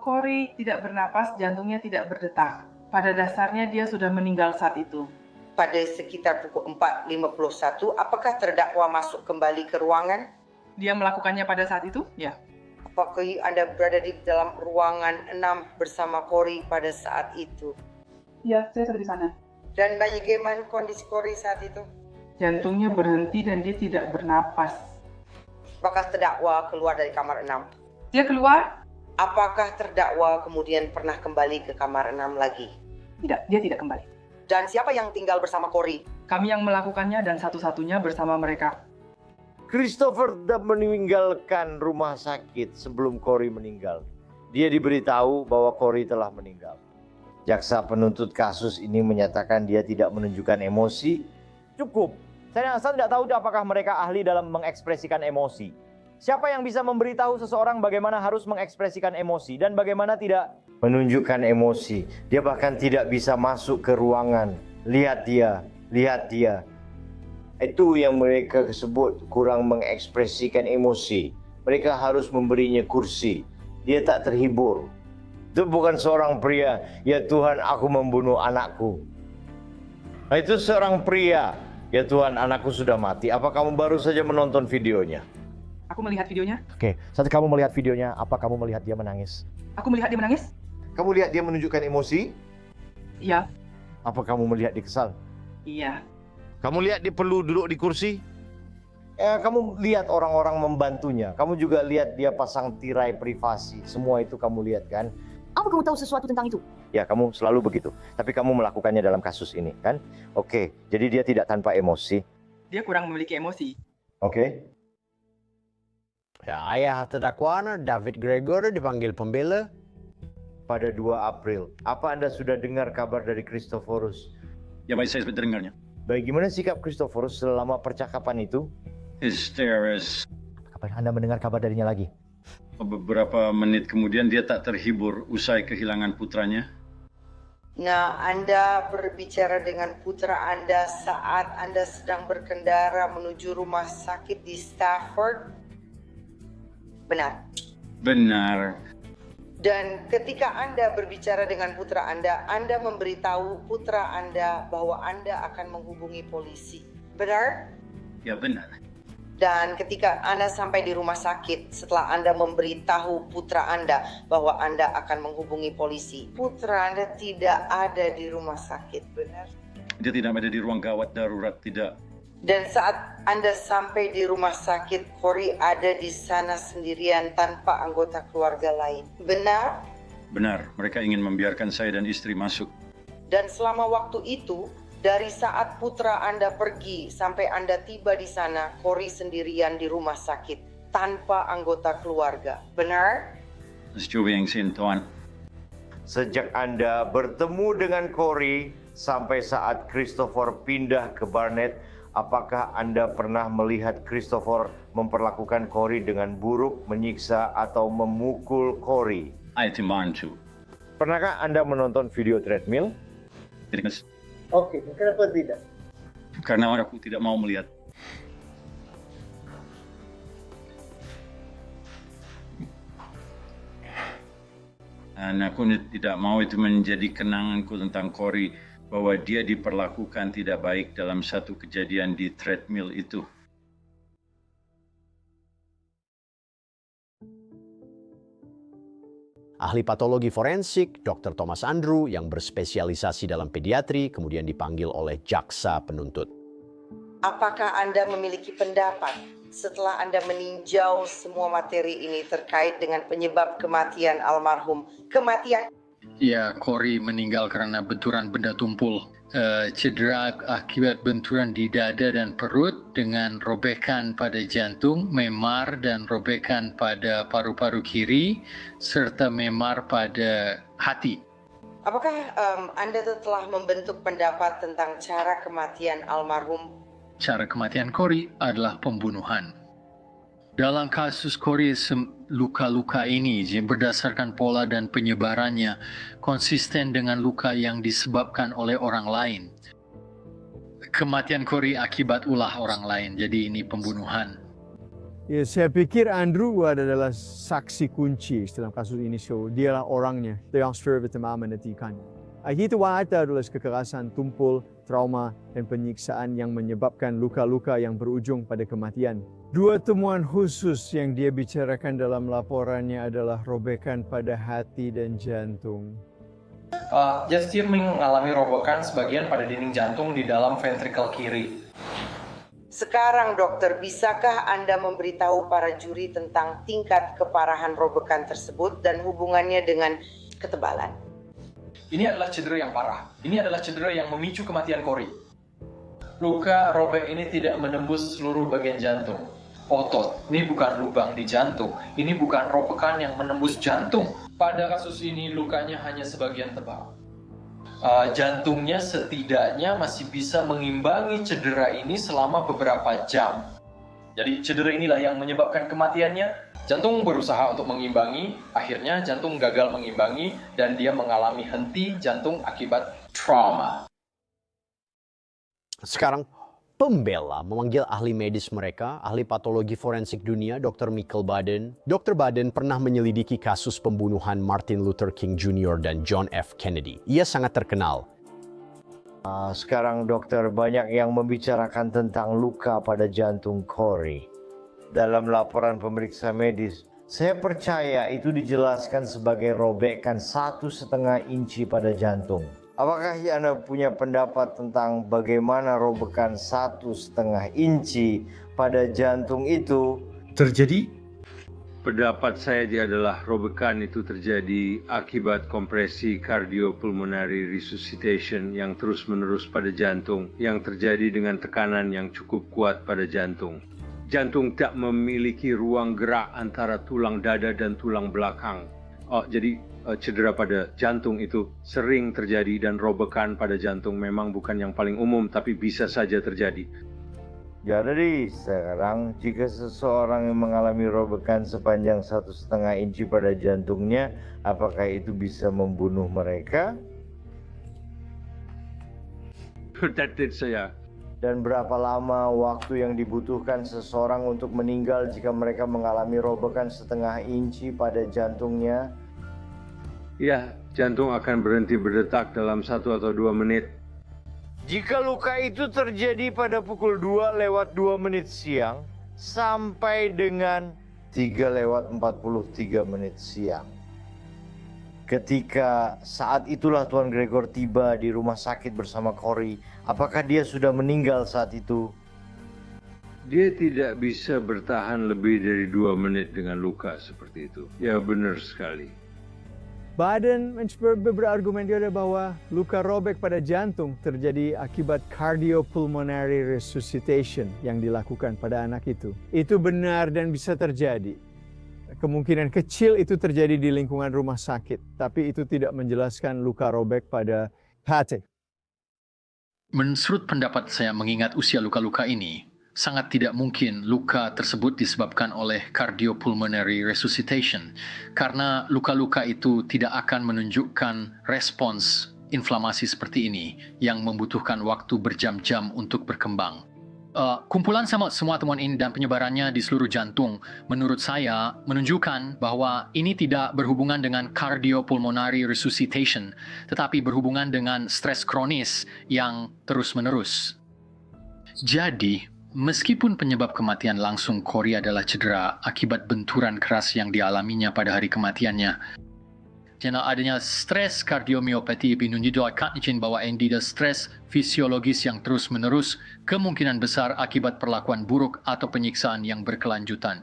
Corey tidak bernapas, jantungnya tidak berdetak. Pada dasarnya dia sudah meninggal saat itu. Pada sekitar pukul 4.51, apakah terdakwa masuk kembali ke ruangan? Dia melakukannya pada saat itu? Ya. Apakah Anda berada di dalam ruangan 6 bersama Corey pada saat itu? Ya, saya ada di sana. Dan bagaimana kondisi Corey saat itu? Jantungnya berhenti dan dia tidak bernapas. Apakah terdakwa keluar dari kamar 6? Dia keluar? Apakah terdakwa kemudian pernah kembali ke kamar 6 lagi? Tidak, dia tidak kembali. Dan siapa yang tinggal bersama Corey? Kami yang melakukannya dan satu-satunya bersama mereka. Christopher tidak meninggalkan rumah sakit sebelum Corey meninggal. Dia diberitahu bahwa Corey telah meninggal. Jaksa penuntut kasus ini menyatakan dia tidak menunjukkan emosi. Cukup. Saya tidak tahu apakah mereka ahli dalam mengekspresikan emosi. Siapa yang bisa memberitahu seseorang bagaimana harus mengekspresikan emosi dan bagaimana tidak menunjukkan emosi? Dia bahkan tidak bisa masuk ke ruangan. Lihat dia, lihat dia. Itu yang mereka sebut kurang mengekspresikan emosi. Mereka harus memberinya kursi. Dia tak terhibur. Itu bukan seorang pria, ya Tuhan aku membunuh anakku. Nah, itu seorang pria, ya Tuhan anakku sudah mati. Apa kamu baru saja menonton videonya? Aku melihat videonya. Oke, saat kamu melihat videonya, apa kamu melihat dia menangis? Aku melihat dia menangis. Kamu lihat dia menunjukkan emosi? Iya. Apa kamu melihat dia kesal? Iya. Kamu lihat dia perlu duduk di kursi? Kamu lihat orang-orang membantunya. Kamu juga lihat dia pasang tirai privasi. Semua itu kamu lihat kan? Apa kamu tahu sesuatu tentang itu? Ya, kamu selalu begitu. Tapi kamu melakukannya dalam kasus ini kan? Oke, jadi dia tidak tanpa emosi. Dia kurang memiliki emosi. Oke. Ya, ayah terdakwa David Gregor dipanggil pembela. Pada 2 April, apa Anda sudah dengar kabar dari Christophorus? Ya, baik, saya sudah dengarnya. Bagaimana sikap Christophorus selama percakapan itu? Hysteris. Kapan Anda mendengar kabar darinya lagi? Beberapa menit kemudian dia tak terhibur usai kehilangan putranya. Nah, Anda berbicara dengan putra Anda saat Anda sedang berkendara menuju rumah sakit di Stafford? Benar. Benar. Dan ketika Anda berbicara dengan putra Anda memberitahu putra Anda bahwa Anda akan menghubungi polisi. Benar? Ya benar. Dan ketika Anda sampai di rumah sakit, setelah Anda memberitahu putra Anda bahwa Anda akan menghubungi polisi, putra Anda tidak ada di rumah sakit, benar? Dia tidak ada di ruang gawat darurat, tidak. Dan saat Anda sampai di rumah sakit, Corey ada di sana sendirian tanpa anggota keluarga lain. Benar? Benar, mereka ingin membiarkan saya dan istri masuk. Dan selama waktu itu, dari saat putra Anda pergi sampai Anda tiba di sana, Corey sendirian di rumah sakit tanpa anggota keluarga. Benar? Tuan. Sejak Anda bertemu dengan Corey sampai saat Christopher pindah ke Barnet, apakah Anda pernah melihat Christopher memperlakukan Corey dengan buruk, menyiksa, atau memukul Corey? Pernahkah Anda menonton video treadmill? Oke, kenapa tidak? Karena aku tidak mau melihat. Dan aku tidak mau itu menjadi kenanganku tentang Corey, bahwa dia diperlakukan tidak baik dalam satu kejadian di treadmill itu. Ahli patologi forensik, Dr. Thomas Andrew, yang berspesialisasi dalam pediatri, kemudian dipanggil oleh jaksa penuntut. Apakah Anda memiliki pendapat setelah Anda meninjau semua materi ini terkait dengan penyebab kematian almarhum? Ya, Corey meninggal karena benturan benda tumpul. Cedera akibat benturan di dada dan perut dengan robekan pada jantung, memar dan robekan pada paru-paru kiri, serta memar pada hati. Apakah Anda telah membentuk pendapat tentang cara kematian almarhum? Cara kematian Corey adalah pembunuhan. Dalam kasus Corey, luka-luka ini berdasarkan pola dan penyebarannya konsisten dengan luka yang disebabkan oleh orang lain. Kematian Corey akibat ulah orang lain, jadi ini pembunuhan. Ya, saya pikir Andrew adalah saksi kunci dalam kasus ini. So, dialah orangnya yang pertama menentikan. Itu wanita adalah kekerasan tumpul, trauma, dan penyiksaan yang menyebabkan luka-luka yang berujung pada kematian. Dua temuan khusus yang dia bicarakan dalam laporannya adalah robekan pada hati dan jantung. Dia mengalami robekan sebagian pada dinding jantung di dalam ventrikel kiri. Sekarang dokter, bisakah Anda memberitahu para juri tentang tingkat keparahan robekan tersebut dan hubungannya dengan ketebalan? Ini adalah cedera yang parah. Ini adalah cedera yang memicu kematian Corey. Luka robek ini tidak menembus seluruh bagian jantung. Otot, ini bukan lubang di jantung. Ini bukan robekan yang menembus jantung. Pada kasus ini lukanya hanya sebagian tebal. Jantungnya setidaknya masih bisa mengimbangi cedera ini selama beberapa jam. Jadi cedera inilah yang menyebabkan kematiannya. Jantung berusaha untuk mengimbangi, akhirnya jantung gagal mengimbangi dan dia mengalami henti jantung akibat trauma. Sekarang pembela memanggil ahli medis mereka, ahli patologi forensik dunia, Dr. Michael Baden. Dr. Baden pernah menyelidiki kasus pembunuhan Martin Luther King Jr. dan John F. Kennedy. Ia sangat terkenal. Sekarang dokter, banyak yang membicarakan tentang luka pada jantung Corey. Dalam laporan pemeriksa medis, saya percaya itu dijelaskan sebagai robekan 1,5 inci pada jantung. Apakah Anda punya pendapat tentang bagaimana robekan 1,5 inci pada jantung itu terjadi? Pendapat saya adalah robekan itu terjadi akibat kompresi cardiopulmonary resuscitation yang terus-menerus pada jantung yang terjadi dengan tekanan yang cukup kuat pada jantung. Jantung tak memiliki ruang gerak antara tulang dada dan tulang belakang. Jadi cedera pada jantung itu sering terjadi dan robekan pada jantung memang bukan yang paling umum tapi bisa saja terjadi. Jadi sekarang jika seseorang yang mengalami robekan sepanjang 1,5 inci pada jantungnya, apakah itu bisa membunuh mereka? Protected saya. Dan berapa lama waktu yang dibutuhkan seseorang untuk meninggal jika mereka mengalami robekan 1,5 inci pada jantungnya? Ya, jantung akan berhenti berdetak dalam 1 atau 2 menit. Jika luka itu terjadi pada pukul 2:02 siang sampai dengan 3:43 siang. Ketika saat itulah Tuan Gregor tiba di rumah sakit bersama Corey, apakah dia sudah meninggal saat itu? Dia tidak bisa bertahan lebih dari 2 menit dengan luka seperti itu. Ya, benar sekali. Baden berargumen juga bahwa luka robek pada jantung terjadi akibat cardiopulmonary resuscitation yang dilakukan pada anak itu. Itu benar dan bisa terjadi. Kemungkinan kecil itu terjadi di lingkungan rumah sakit, tapi itu tidak menjelaskan luka robek pada hati. Menurut pendapat saya mengingat usia luka-luka ini, sangat tidak mungkin luka tersebut disebabkan oleh cardiopulmonary resuscitation karena luka-luka itu tidak akan menunjukkan respons inflamasi seperti ini yang membutuhkan waktu berjam-jam untuk berkembang. Kumpulan semua temuan ini dan penyebarannya di seluruh jantung menurut saya menunjukkan bahwa ini tidak berhubungan dengan cardiopulmonary resuscitation tetapi berhubungan dengan stres kronis yang terus-menerus. Jadi, meskipun penyebab kematian langsung Corey adalah cedera akibat benturan keras yang dialaminya pada hari kematiannya, karena adanya stres kardiomiopati menunjukkan bahwa ada stres fisiologis yang terus-menerus kemungkinan besar akibat perlakuan buruk atau penyiksaan yang berkelanjutan.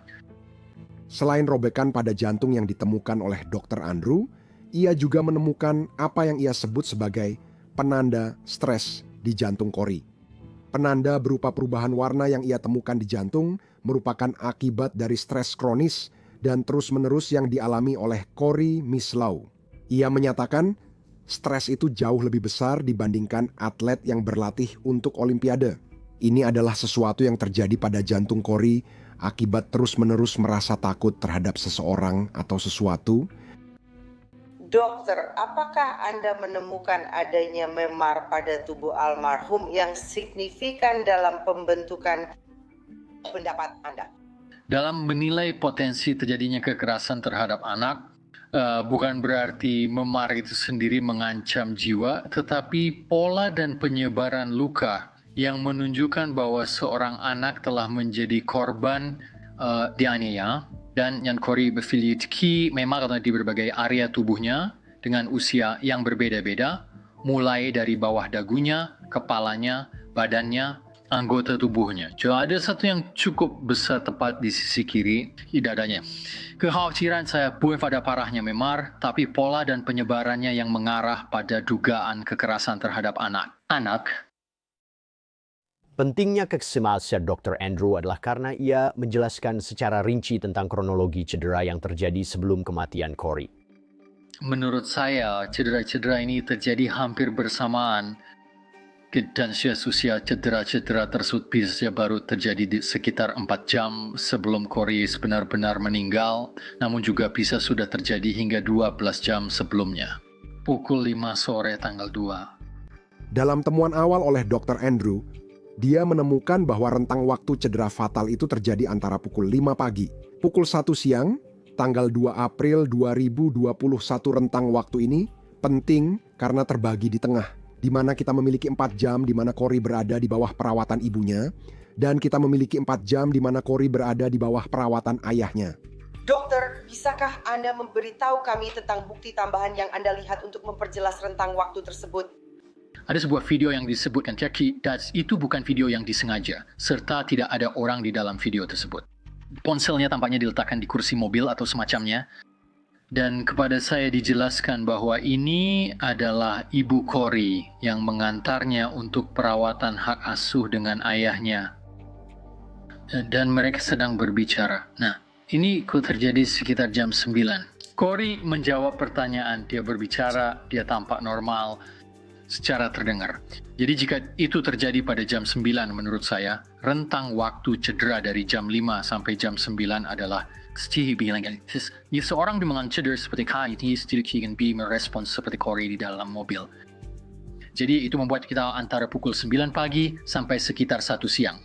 Selain robekan pada jantung yang ditemukan oleh Dr. Andrew, ia juga menemukan apa yang ia sebut sebagai penanda stres di jantung Corey. Penanda berupa perubahan warna yang ia temukan di jantung merupakan akibat dari stres kronis dan terus-menerus yang dialami oleh Corey Mislau. Ia menyatakan stres itu jauh lebih besar dibandingkan atlet yang berlatih untuk Olimpiade. Ini adalah sesuatu yang terjadi pada jantung Corey akibat terus-menerus merasa takut terhadap seseorang atau sesuatu. Dokter, apakah Anda menemukan adanya memar pada tubuh almarhum yang signifikan dalam pembentukan pendapat Anda? Dalam menilai potensi terjadinya kekerasan terhadap anak, bukan berarti memar itu sendiri mengancam jiwa, tetapi pola dan penyebaran luka yang menunjukkan bahwa seorang anak telah menjadi korban dianiaya dan yang Corey memiliki memar di berbagai area tubuhnya dengan usia yang berbeda-beda, mulai dari bawah dagunya, kepalanya, badannya, anggota tubuhnya. Jadi ada satu yang cukup besar tepat di sisi kiri, di dadanya. Kekhawatiran saya bukan pada parahnya memar, tapi pola dan penyebarannya yang mengarah pada dugaan kekerasan terhadap anak. Pentingnya kesaksian Dr. Andrew adalah karena ia menjelaskan secara rinci tentang kronologi cedera yang terjadi sebelum kematian Corey. Menurut saya, cedera-cedera ini terjadi hampir bersamaan dan usia cedera-cedera tersebut bisa baru terjadi di sekitar 4 jam sebelum Corey benar-benar meninggal, namun juga bisa sudah terjadi hingga 12 jam sebelumnya. Pukul 5 sore tanggal 2. Dalam temuan awal oleh Dr. Andrew, dia menemukan bahwa rentang waktu cedera fatal itu terjadi antara pukul 5 pagi, pukul 1 siang, tanggal 2 April 2021. Rentang waktu ini penting karena terbagi di tengah, di mana kita memiliki 4 jam di mana Corey berada di bawah perawatan ibunya, dan kita memiliki 4 jam di mana Corey berada di bawah perawatan ayahnya. Dokter, bisakah Anda memberitahu kami tentang bukti tambahan yang Anda lihat untuk memperjelas rentang waktu tersebut? Ada sebuah video yang disebutkan Jackie, dan itu bukan video yang disengaja, serta tidak ada orang di dalam video tersebut. Ponselnya tampaknya diletakkan di kursi mobil atau semacamnya, dan kepada saya dijelaskan bahwa ini adalah ibu Corey yang mengantarnya untuk perawatan hak asuh dengan ayahnya. Dan mereka sedang berbicara. Nah, ini terjadi sekitar jam 9. Corey menjawab pertanyaan, dia berbicara, dia tampak normal secara terdengar. Jadi jika itu terjadi pada jam 9 menurut saya, rentang waktu cedera dari jam 5 sampai jam 9 adalah seorang dengan cedera seperti Kai tidak akan merespons seperti Corey di dalam mobil. Jadi itu membuat kita antara pukul 9 pagi sampai sekitar 1 siang.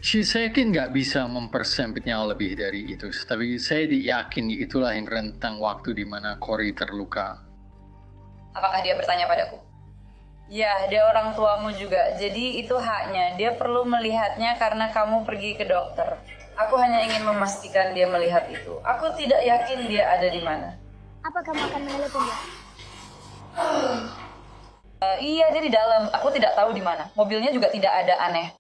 Saya yakin nggak bisa mempersempitnya lebih dari itu, tapi saya yakin itulah yang rentang waktu di mana Corey terluka. Apakah dia bertanya padaku? Ya, dia orang tuamu juga. Jadi itu haknya. Dia perlu melihatnya karena kamu pergi ke dokter. Aku hanya ingin memastikan dia melihat itu. Aku tidak yakin dia ada di mana. Apa kamu akan menelepon dia? Iya, dia di dalam. Aku tidak tahu di mana. Mobilnya juga tidak ada aneh.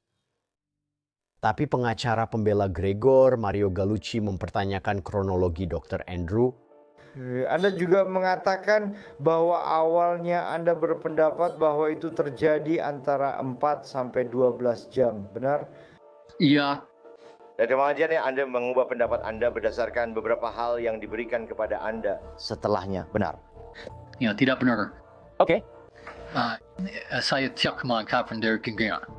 Tapi pengacara pembela Gregor, Mario Gallucci, mempertanyakan kronologi Dr. Andrew. Anda juga mengatakan bahwa awalnya Anda berpendapat bahwa itu terjadi antara 4 sampai 12 jam, benar? Iya. Dari pengajian Anda mengubah pendapat Anda berdasarkan beberapa hal yang diberikan kepada Anda setelahnya, benar? Ya, tidak benar. Oke. Saya tidak mengatakan dari kegagalan.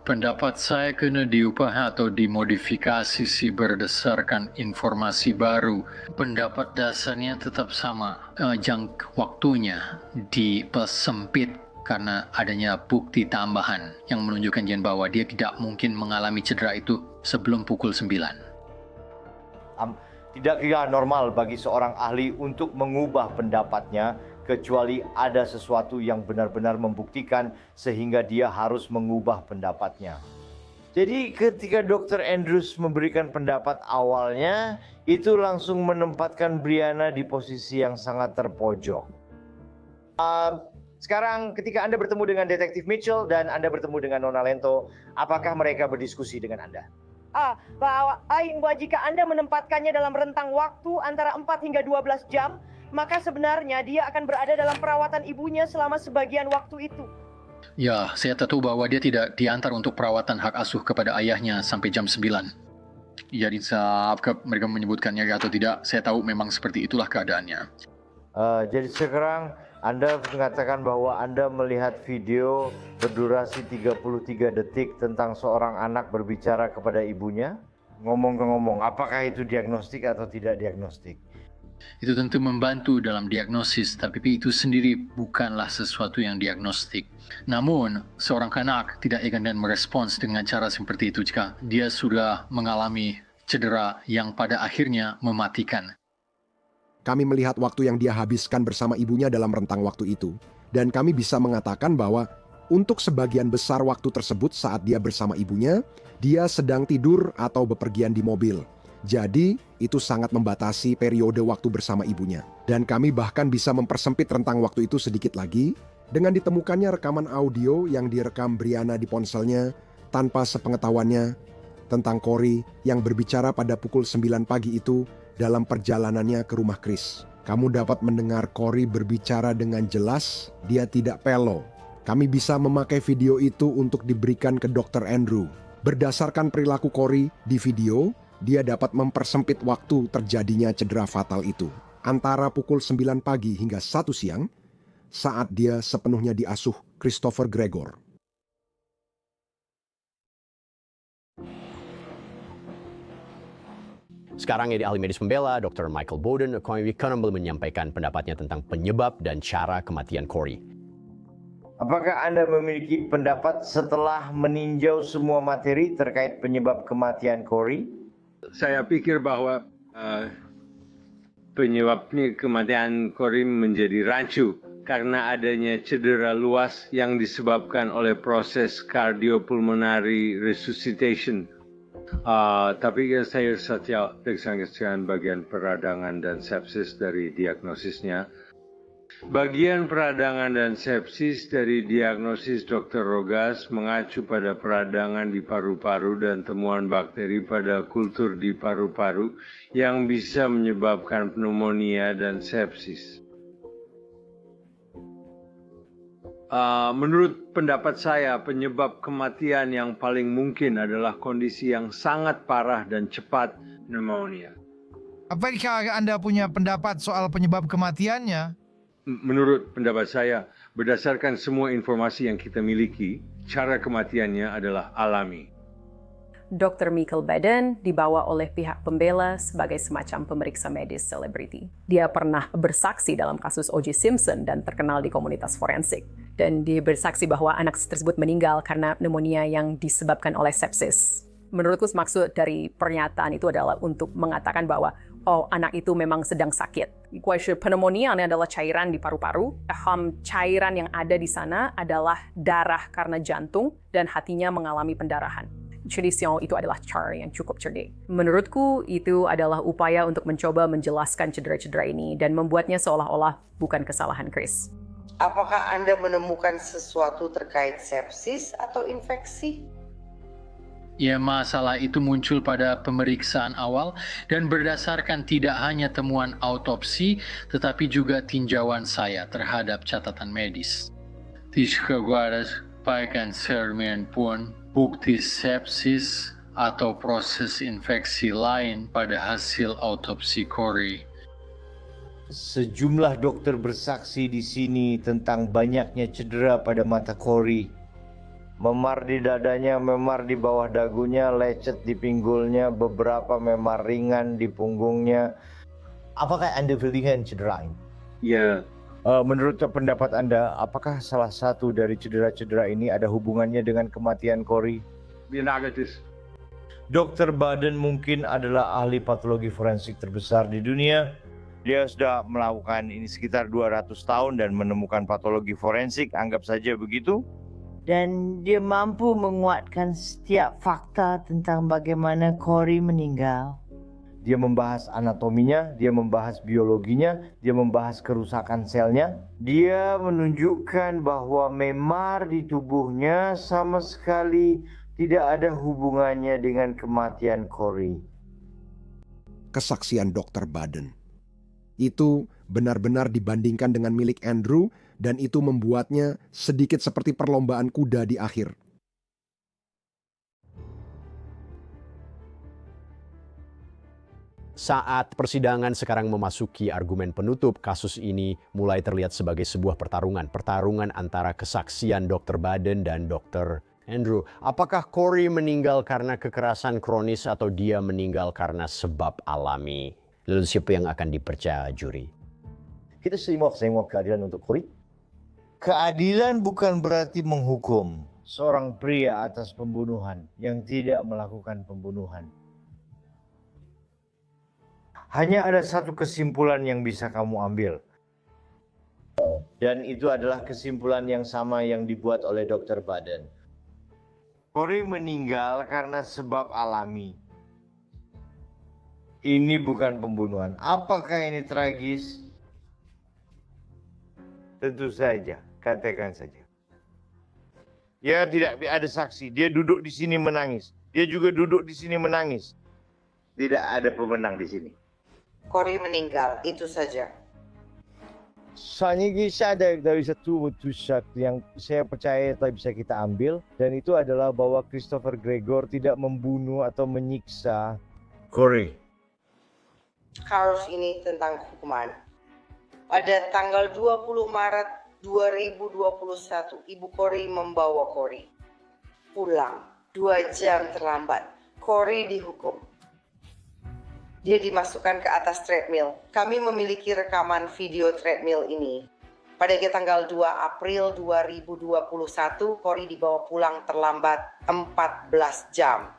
Pendapat saya kena diubah atau dimodifikasi berdasarkan informasi baru. Pendapat dasarnya tetap sama. Jangka waktunya dipersempit karena adanya bukti tambahan yang menunjukkan bahwa dia tidak mungkin mengalami cedera itu sebelum pukul 9. Tidak normal bagi seorang ahli untuk mengubah pendapatnya kecuali ada sesuatu yang benar-benar membuktikan sehingga dia harus mengubah pendapatnya. Jadi ketika Dr. Andrews memberikan pendapat awalnya, itu langsung menempatkan Brianna di posisi yang sangat terpojok. Sekarang ketika Anda bertemu dengan Detektif Mitchell dan Anda bertemu dengan Nona Lento, apakah mereka berdiskusi dengan Anda? Bahwa jika Anda menempatkannya dalam rentang waktu antara 4 hingga 12 jam, maka sebenarnya dia akan berada dalam perawatan ibunya selama sebagian waktu itu. Ya, saya tahu bahwa dia tidak diantar untuk perawatan hak asuh kepada ayahnya sampai jam 9. Jadi apakah mereka menyebutkannya atau tidak, saya tahu memang seperti itulah keadaannya. Jadi sekarang Anda mengatakan bahwa Anda melihat video berdurasi 33 detik tentang seorang anak berbicara kepada ibunya. Ngomong-ngomong, apakah itu diagnostik atau tidak diagnostik? Itu tentu membantu dalam diagnosis, tapi itu sendiri bukanlah sesuatu yang diagnostik. Namun, seorang anak tidak akan merespons dengan cara seperti itu jika dia sudah mengalami cedera yang pada akhirnya mematikan. Kami melihat waktu yang dia habiskan bersama ibunya dalam rentang waktu itu. Dan kami bisa mengatakan bahwa untuk sebagian besar waktu tersebut saat dia bersama ibunya, dia sedang tidur atau bepergian di mobil. Jadi, itu sangat membatasi periode waktu bersama ibunya. Dan kami bahkan bisa mempersempit rentang waktu itu sedikit lagi dengan ditemukannya rekaman audio yang direkam Brianna di ponselnya tanpa sepengetahuannya tentang Corey yang berbicara pada pukul 9 pagi itu dalam perjalanannya ke rumah Chris. Kamu dapat mendengar Corey berbicara dengan jelas, dia tidak pelo. Kami bisa memakai video itu untuk diberikan ke Dr. Andrew. Berdasarkan perilaku Corey di video, dia dapat mempersempit waktu terjadinya cedera fatal itu antara pukul 9 pagi hingga 1 siang saat dia sepenuhnya diasuh Christopher Gregor. Sekarang ahli medis pembela Dr. Michael Bowden Campbell menyampaikan pendapatnya tentang penyebab dan cara kematian Corey. Apakah Anda memiliki pendapat setelah meninjau semua materi terkait penyebab kematian Corey? Saya pikir bahwa penyebabnya kematian Corey menjadi rancu karena adanya cedera luas yang disebabkan oleh proses cardiopulmonary resuscitation. Tapi saya setia dengan bagian peradangan dan sepsis dari diagnosisnya. Bagian peradangan dan sepsis dari diagnosis Dr. Rogas mengacu pada peradangan di paru-paru dan temuan bakteri pada kultur di paru-paru yang bisa menyebabkan pneumonia dan sepsis. Menurut pendapat saya, penyebab kematian yang paling mungkin adalah kondisi yang sangat parah dan cepat pneumonia. Apakah Anda punya pendapat soal penyebab kematiannya? Menurut pendapat saya, berdasarkan semua informasi yang kita miliki, cara kematiannya adalah alami. Dr. Michael Bowden dibawa oleh pihak pembela sebagai semacam pemeriksa medis selebriti. Dia pernah bersaksi dalam kasus O.J. Simpson dan terkenal di komunitas forensik. Dan dia bersaksi bahwa anak tersebut meninggal karena pneumonia yang disebabkan oleh sepsis. Menurutku maksud dari pernyataan itu adalah untuk mengatakan bahwa anak itu memang sedang sakit. Kuasa pneumonia ini adalah cairan di paru-paru. Cairan yang ada di sana adalah darah karena jantung dan hatinya mengalami pendarahan. Jadi itu adalah cara yang cukup cerdik. Menurutku itu adalah upaya untuk mencoba menjelaskan cedera-cedera ini dan membuatnya seolah-olah bukan kesalahan Chris. Apakah Anda menemukan sesuatu terkait sepsis atau infeksi? Ya, masalah itu muncul pada pemeriksaan awal dan berdasarkan tidak hanya temuan autopsi, tetapi juga tinjauan saya terhadap catatan medis. Disampaikan sermen pun bukti sepsis atau proses infeksi lain pada hasil autopsi Corey. Sejumlah dokter bersaksi di sini tentang banyaknya cedera pada mata Corey. Memar di dadanya, memar di bawah dagunya, lecet di pinggulnya, beberapa memar ringan di punggungnya. Apakah Anda dengan cedera ini? Ya. Menurut pendapat Anda, apakah salah satu dari cedera-cedera ini ada hubungannya dengan kematian Corey? Dr. Baden mungkin adalah ahli patologi forensik terbesar di dunia. Dia sudah melakukan ini sekitar 200 tahun dan menemukan patologi forensik, anggap saja begitu. Dan dia mampu menguatkan setiap fakta tentang bagaimana Corey meninggal. Dia membahas anatominya, dia membahas biologinya, dia membahas kerusakan selnya. Dia menunjukkan bahwa memar di tubuhnya sama sekali tidak ada hubungannya dengan kematian Corey. Kesaksian Dr. Baden itu benar-benar dibandingkan dengan milik Andrew, dan itu membuatnya sedikit seperti perlombaan kuda di akhir. Saat persidangan sekarang memasuki argumen penutup, kasus ini mulai terlihat sebagai sebuah pertarungan antara kesaksian Dr. Baden dan Dr. Andrew. Apakah Corey meninggal karena kekerasan kronis atau dia meninggal karena sebab alami? Lalu siapa yang akan dipercaya juri? Kita semua keadilan untuk Corey. Keadilan bukan berarti menghukum seorang pria atas pembunuhan yang tidak melakukan pembunuhan. Hanya ada satu kesimpulan yang bisa kamu ambil. Dan itu adalah kesimpulan yang sama yang dibuat oleh Dr. Baden. Corey meninggal karena sebab alami. Ini bukan pembunuhan. Apakah ini tragis? Tentu saja, katakan saja. Ya, tidak ada saksi. Dia duduk di sini menangis. Dia juga duduk di sini menangis. Tidak ada pemenang di sini. Corey meninggal, itu saja. Dari satu yang saya percaya telah bisa kita ambil, dan itu adalah bahwa Christopher Gregor tidak membunuh atau menyiksa Corey. Harus ini tentang hukuman. Pada tanggal 20 Maret 2021, Ibu Corey membawa Corey pulang 2 jam terlambat. Corey dihukum. Dia dimasukkan ke atas treadmill. Kami memiliki rekaman video treadmill ini. Pada tanggal 2 April 2021, Corey dibawa pulang terlambat 14 jam.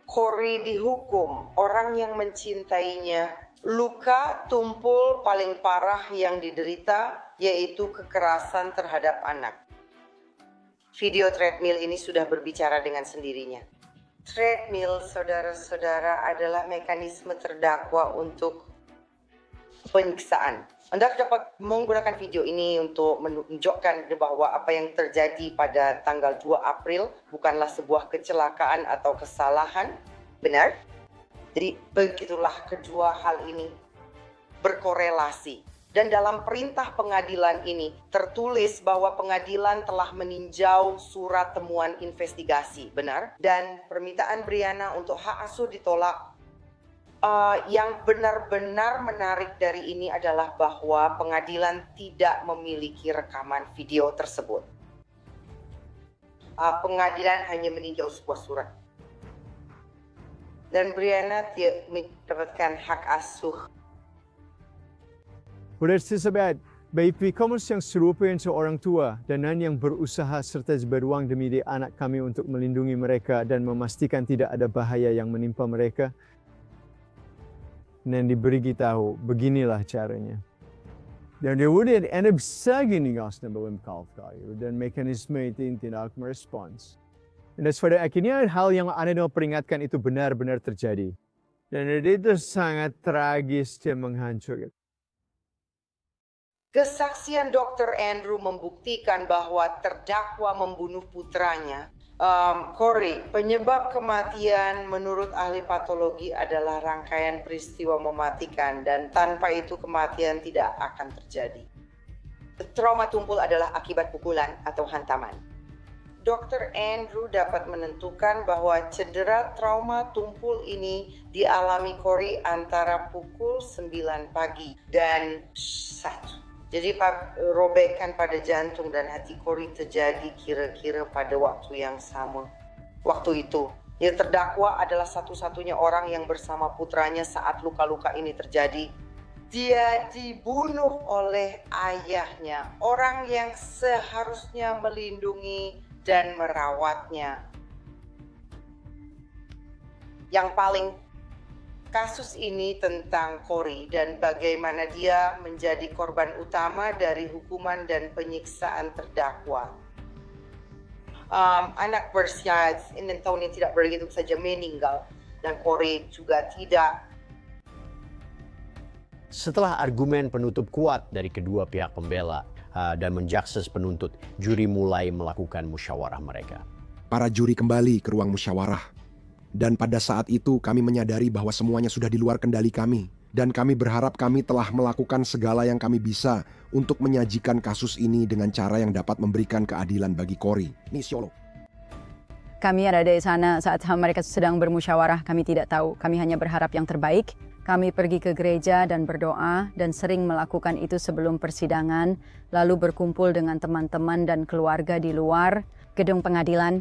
Corey dihukum, orang yang mencintainya. Luka tumpul paling parah yang diderita yaitu kekerasan terhadap anak. Video treadmill ini sudah berbicara dengan sendirinya. Treadmill, saudara-saudara, adalah mekanisme terdakwa untuk penyiksaan. Anda dapat menggunakan video ini untuk menunjukkan bahwa apa yang terjadi pada tanggal 2 April bukanlah sebuah kecelakaan atau kesalahan. Benar? Jadi begitulah kedua hal ini berkorelasi. Dan dalam perintah pengadilan ini tertulis bahwa pengadilan telah meninjau surat temuan investigasi, benar? Dan permintaan Brianna untuk hak asuh ditolak. Yang benar-benar menarik dari ini adalah bahwa pengadilan tidak memiliki rekaman video tersebut. Pengadilan hanya meninjau sebuah surat. Dan Brianna tidak mendapatkan hak asuh. But it's just about Baik Thomas yang serupa seorang tua dan yang berusaha serta berjuang demi anak kami untuk melindungi mereka dan memastikan tidak ada bahaya yang menimpa mereka. Dan diberitahu, beginilah caranya. Dan dia udah anda bisa gini ngasih nama kayu dan mekanisme itu tidak merespons. Dan pada akhirnya hal yang anda peringatkan itu benar-benar terjadi. Dan itu sangat tragis dan menghancurkan. Kesaksian Dr. Andrew membuktikan bahwa terdakwa membunuh putranya. Corey, penyebab kematian menurut ahli patologi adalah rangkaian peristiwa mematikan dan tanpa itu kematian tidak akan terjadi. Trauma tumpul adalah akibat pukulan atau hantaman. Dr. Andrew dapat menentukan bahwa cedera trauma tumpul ini dialami Corey antara pukul 9 pagi dan 1. Jadi robekan pada jantung dan hati Corey terjadi kira-kira pada waktu yang sama. Waktu itu, yang terdakwa adalah satu-satunya orang yang bersama putranya saat luka-luka ini terjadi. Dia dibunuh oleh ayahnya, orang yang seharusnya melindungi dan merawatnya. Yang paling kasus ini tentang Corey dan bagaimana dia menjadi korban utama dari hukuman dan penyiksaan terdakwa. Anak berusia 6 tahun yang tidak begitu saja meninggal dan Corey juga tidak. Setelah argumen penutup kuat dari kedua pihak pembela dan menjakses penuntut, juri mulai melakukan musyawarah mereka. Para juri kembali ke ruang musyawarah. Dan pada saat itu kami menyadari bahwa semuanya sudah di luar kendali kami. Dan kami berharap kami telah melakukan segala yang kami bisa untuk menyajikan kasus ini dengan cara yang dapat memberikan keadilan bagi Corey. Misiolo. Kami ada di sana saat mereka sedang bermusyawarah, kami tidak tahu. Kami hanya berharap yang terbaik. Kami pergi ke gereja dan berdoa dan sering melakukan itu sebelum persidangan, lalu berkumpul dengan teman-teman dan keluarga di luar gedung pengadilan.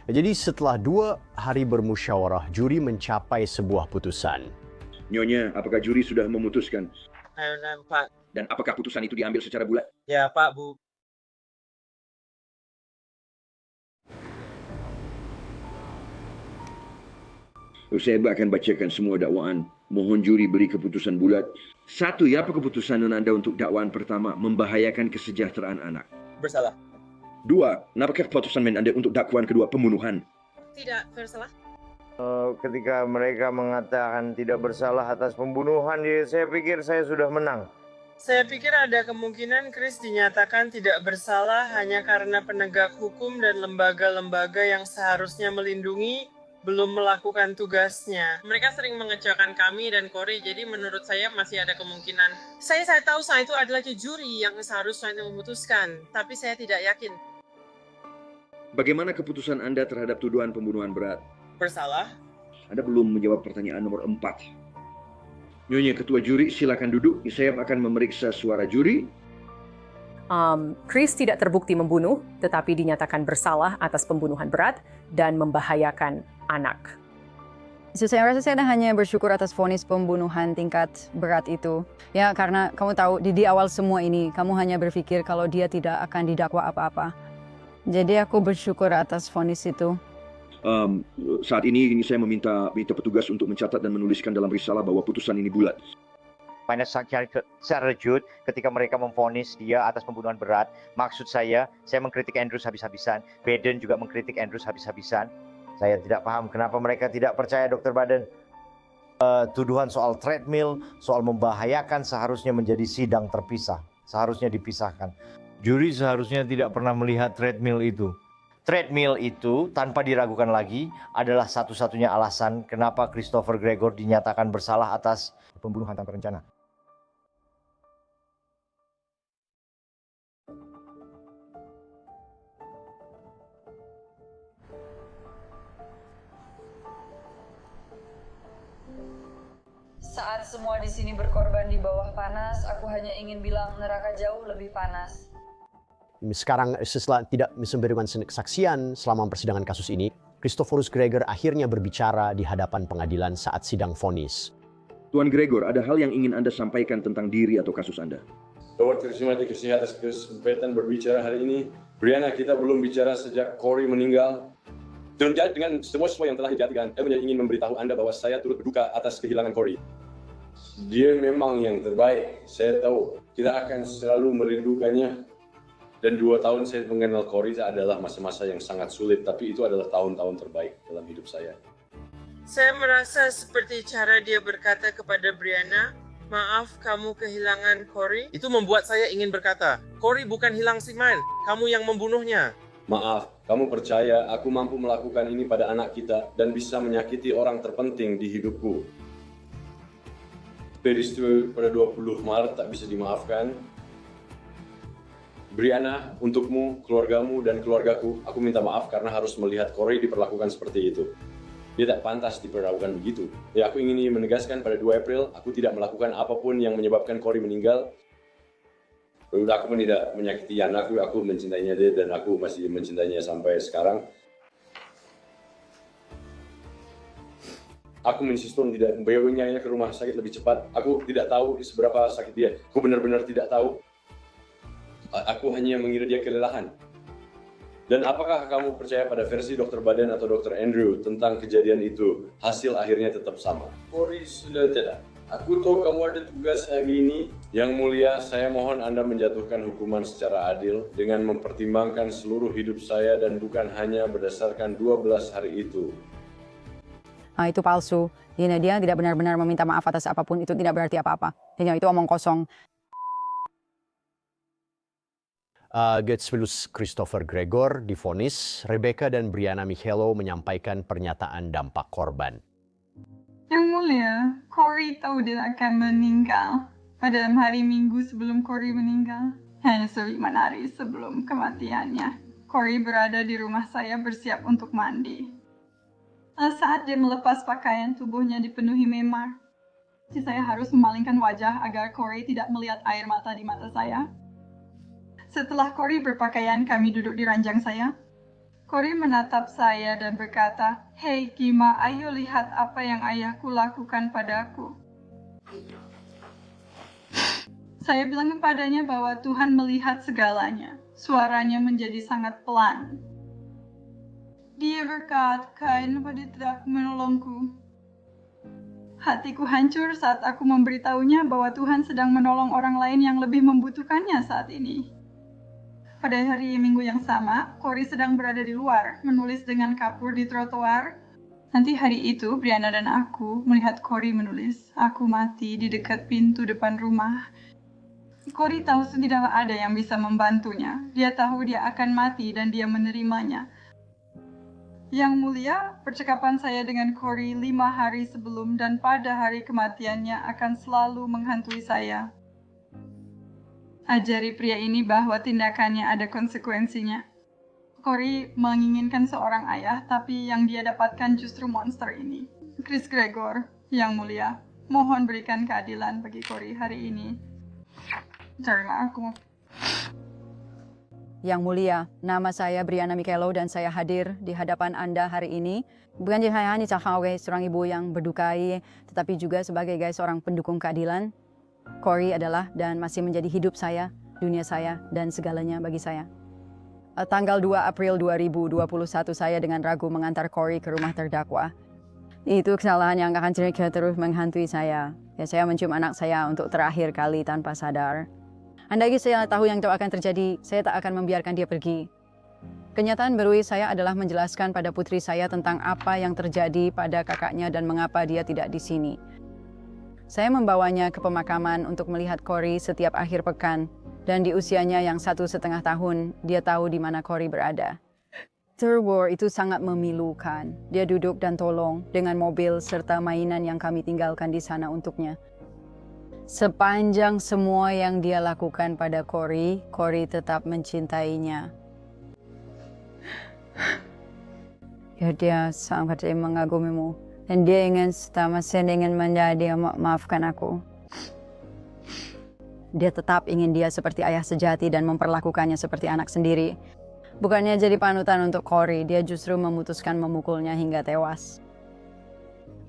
Jadi setelah 2 hari bermusyawarah, juri mencapai sebuah putusan. Nyonya, apakah juri sudah memutuskan? Pak. Dan apakah putusan itu diambil secara bulat? Ya, Pak, Bu. Saya akan bacakan semua dakwaan. Mohon juri beri keputusan bulat. 1. Apa keputusan Anda untuk dakwaan pertama membahayakan kesejahteraan anak? Bersalah. 2. Apakah keputusan Anda untuk dakwaan kedua pembunuhan? Tidak bersalah. Ketika mereka mengatakan tidak bersalah atas pembunuhan, saya pikir saya sudah menang. Saya pikir ada kemungkinan Chris dinyatakan tidak bersalah hanya karena penegak hukum dan lembaga-lembaga yang seharusnya melindungi belum melakukan tugasnya. Mereka sering mengecewakan kami dan Corey, jadi menurut saya masih ada kemungkinan. Saya tahu saat itu adalah juri yang seharusnya memutuskan, tapi saya tidak yakin. Bagaimana keputusan Anda terhadap tuduhan pembunuhan berat? Bersalah. Anda belum menjawab pertanyaan nomor 4. Nyonya Ketua Juri, silakan duduk. Saya akan memeriksa suara juri. Chris tidak terbukti membunuh, tetapi dinyatakan bersalah atas pembunuhan berat dan membahayakan anak. Saya rasa saya hanya bersyukur atas vonis pembunuhan tingkat berat itu. Ya, karena kamu tahu di awal semua ini, kamu hanya berpikir kalau dia tidak akan didakwa apa-apa. Jadi aku bersyukur atas vonis itu. Saat ini saya meminta petugas untuk mencatat dan menuliskan dalam risalah bahwa putusan ini bulat. Pada saat serjut ketika mereka memvonis dia atas pembunuhan berat, maksud saya mengkritik Andrews habis-habisan, Baden juga mengkritik Andrews habis-habisan. Saya tidak paham kenapa mereka tidak percaya Dr. Baden. Tuduhan soal treadmill, soal membahayakan seharusnya menjadi sidang terpisah, seharusnya dipisahkan. Juri seharusnya tidak pernah melihat treadmill itu. Treadmill itu tanpa diragukan lagi adalah satu-satunya alasan kenapa Christopher Gregor dinyatakan bersalah atas pembunuhan tanpa rencana. Saat semua di sini berkorban di bawah panas, aku hanya ingin bilang neraka jauh lebih panas. Sekarang setelah tidak memberikan kesaksian selama persidangan kasus ini, Christophorus Gregor akhirnya berbicara di hadapan pengadilan saat sidang vonis. Tuan Gregor, ada hal yang ingin Anda sampaikan tentang diri atau kasus Anda? Lord, terima kasih atas kesempatan berbicara hari ini. Brianna, kita belum bicara sejak Corey meninggal. Terjadi dengan semua yang telah dijadikan, saya ingin memberitahu Anda bahwa saya turut berduka atas kehilangan Corey. Dia memang yang terbaik. Saya tahu kita akan selalu merindukannya. Dan 2 tahun saya mengenal Corey adalah masa-masa yang sangat sulit, tapi itu adalah tahun-tahun terbaik dalam hidup saya. Saya merasa seperti cara dia berkata kepada Brianna, maaf kamu kehilangan Corey. Itu membuat saya ingin berkata, Corey bukan hilang Simile, kamu yang membunuhnya. Maaf, kamu percaya aku mampu melakukan ini pada anak kita dan bisa menyakiti orang terpenting di hidupku. Peristiwa pada 20 Maret tak bisa dimaafkan. Brianna, untukmu, keluargamu, dan keluargaku, aku minta maaf karena harus melihat Corey diperlakukan seperti itu. Dia tak pantas diperlakukan begitu. Ya, aku ingin menegaskan pada 2 April, aku tidak melakukan apapun yang menyebabkan Corey meninggal. Aku pun tidak menyakiti anakku, aku mencintainya dia dan aku masih mencintainya sampai sekarang. Aku mensinstur tidak membawanya ke rumah sakit lebih cepat. Aku tidak tahu seberapa sakit dia. Aku benar-benar tidak tahu. Aku hanya mengira dia kelelahan. Dan apakah kamu percaya pada versi Dr. Baden atau Dr. Andrew tentang kejadian itu? Hasil akhirnya tetap sama. Corey sudah tidak. Aku tahu kamu ada tugas hari ini. Yang mulia, saya mohon Anda menjatuhkan hukuman secara adil dengan mempertimbangkan seluruh hidup saya dan bukan hanya berdasarkan 12 hari itu. Itu palsu. Dia tidak benar-benar meminta maaf atas apapun. Itu tidak berarti apa-apa. Itu omong kosong. Getzvilus Christopher Gregor divonis, Rebecca dan Brianna Michelo menyampaikan pernyataan dampak korban. Yang mulia, Corey tahu dia akan meninggal pada hari Minggu sebelum Corey meninggal. Hanya 5 hari sebelum kematiannya, Corey berada di rumah saya bersiap untuk mandi. Saat dia melepas pakaian, tubuhnya dipenuhi memar. Saya harus memalingkan wajah agar Corey tidak melihat air mata di mata saya. Setelah Corey berpakaian, kami duduk di ranjang saya. Corey menatap saya dan berkata, "Hei Kima, ayo lihat apa yang ayahku lakukan padaku." Saya bilang kepadanya bahwa Tuhan melihat segalanya. Suaranya menjadi sangat pelan. Dia berkata, "Kenapa dia tidak menolongku?" Hatiku hancur saat aku memberitahunya bahwa Tuhan sedang menolong orang lain yang lebih membutuhkannya saat ini. Pada hari Minggu yang sama, Corey sedang berada di luar, menulis dengan kapur di trotoar. Nanti hari itu, Brianna dan aku melihat Corey menulis, "Aku mati di dekat pintu depan rumah." Corey tahu tidak ada yang bisa membantunya. Dia tahu dia akan mati dan dia menerimanya. Yang mulia, percakapan saya dengan Corey 5 hari sebelum dan pada hari kematiannya akan selalu menghantui saya. Ajari pria ini bahwa tindakannya ada konsekuensinya. Corey menginginkan seorang ayah, tapi yang dia dapatkan justru monster ini. Chris Gregor, yang mulia, mohon berikan keadilan bagi Corey hari ini. Terima aku. Yang mulia, nama saya Brianna Michelo dan saya hadir di hadapan Anda hari ini. Bukan hanya sebagai seorang ibu yang berdukai, tetapi juga sebagai seorang pendukung keadilan. Corey adalah dan masih menjadi hidup saya, dunia saya, dan segalanya bagi saya. Tanggal 2 April 2021 saya dengan ragu mengantar Corey ke rumah terdakwa. Itu kesalahan yang akan terus menghantui saya. Saya mencium anak saya untuk terakhir kali tanpa sadar. Andai saya tahu yang itu akan terjadi, saya tak akan membiarkan dia pergi. Kenyataan baru saya adalah menjelaskan pada putri saya tentang apa yang terjadi pada kakaknya dan mengapa dia tidak di sini. Saya membawanya ke pemakaman untuk melihat Corey setiap akhir pekan, dan di usianya yang 1,5 tahun, dia tahu di mana Corey berada. Third War itu sangat memilukan. Dia duduk dan tolong dengan mobil serta mainan yang kami tinggalkan di sana untuknya. Sepanjang semua yang dia lakukan pada Corey, Corey tetap mencintainya. Dia sangat mengagumimu. Dan dia ingin menjadi maafkan aku. Dia tetap ingin dia seperti ayah sejati dan memperlakukannya seperti anak sendiri. Bukannya jadi panutan untuk Corey, dia justru memutuskan memukulnya hingga tewas.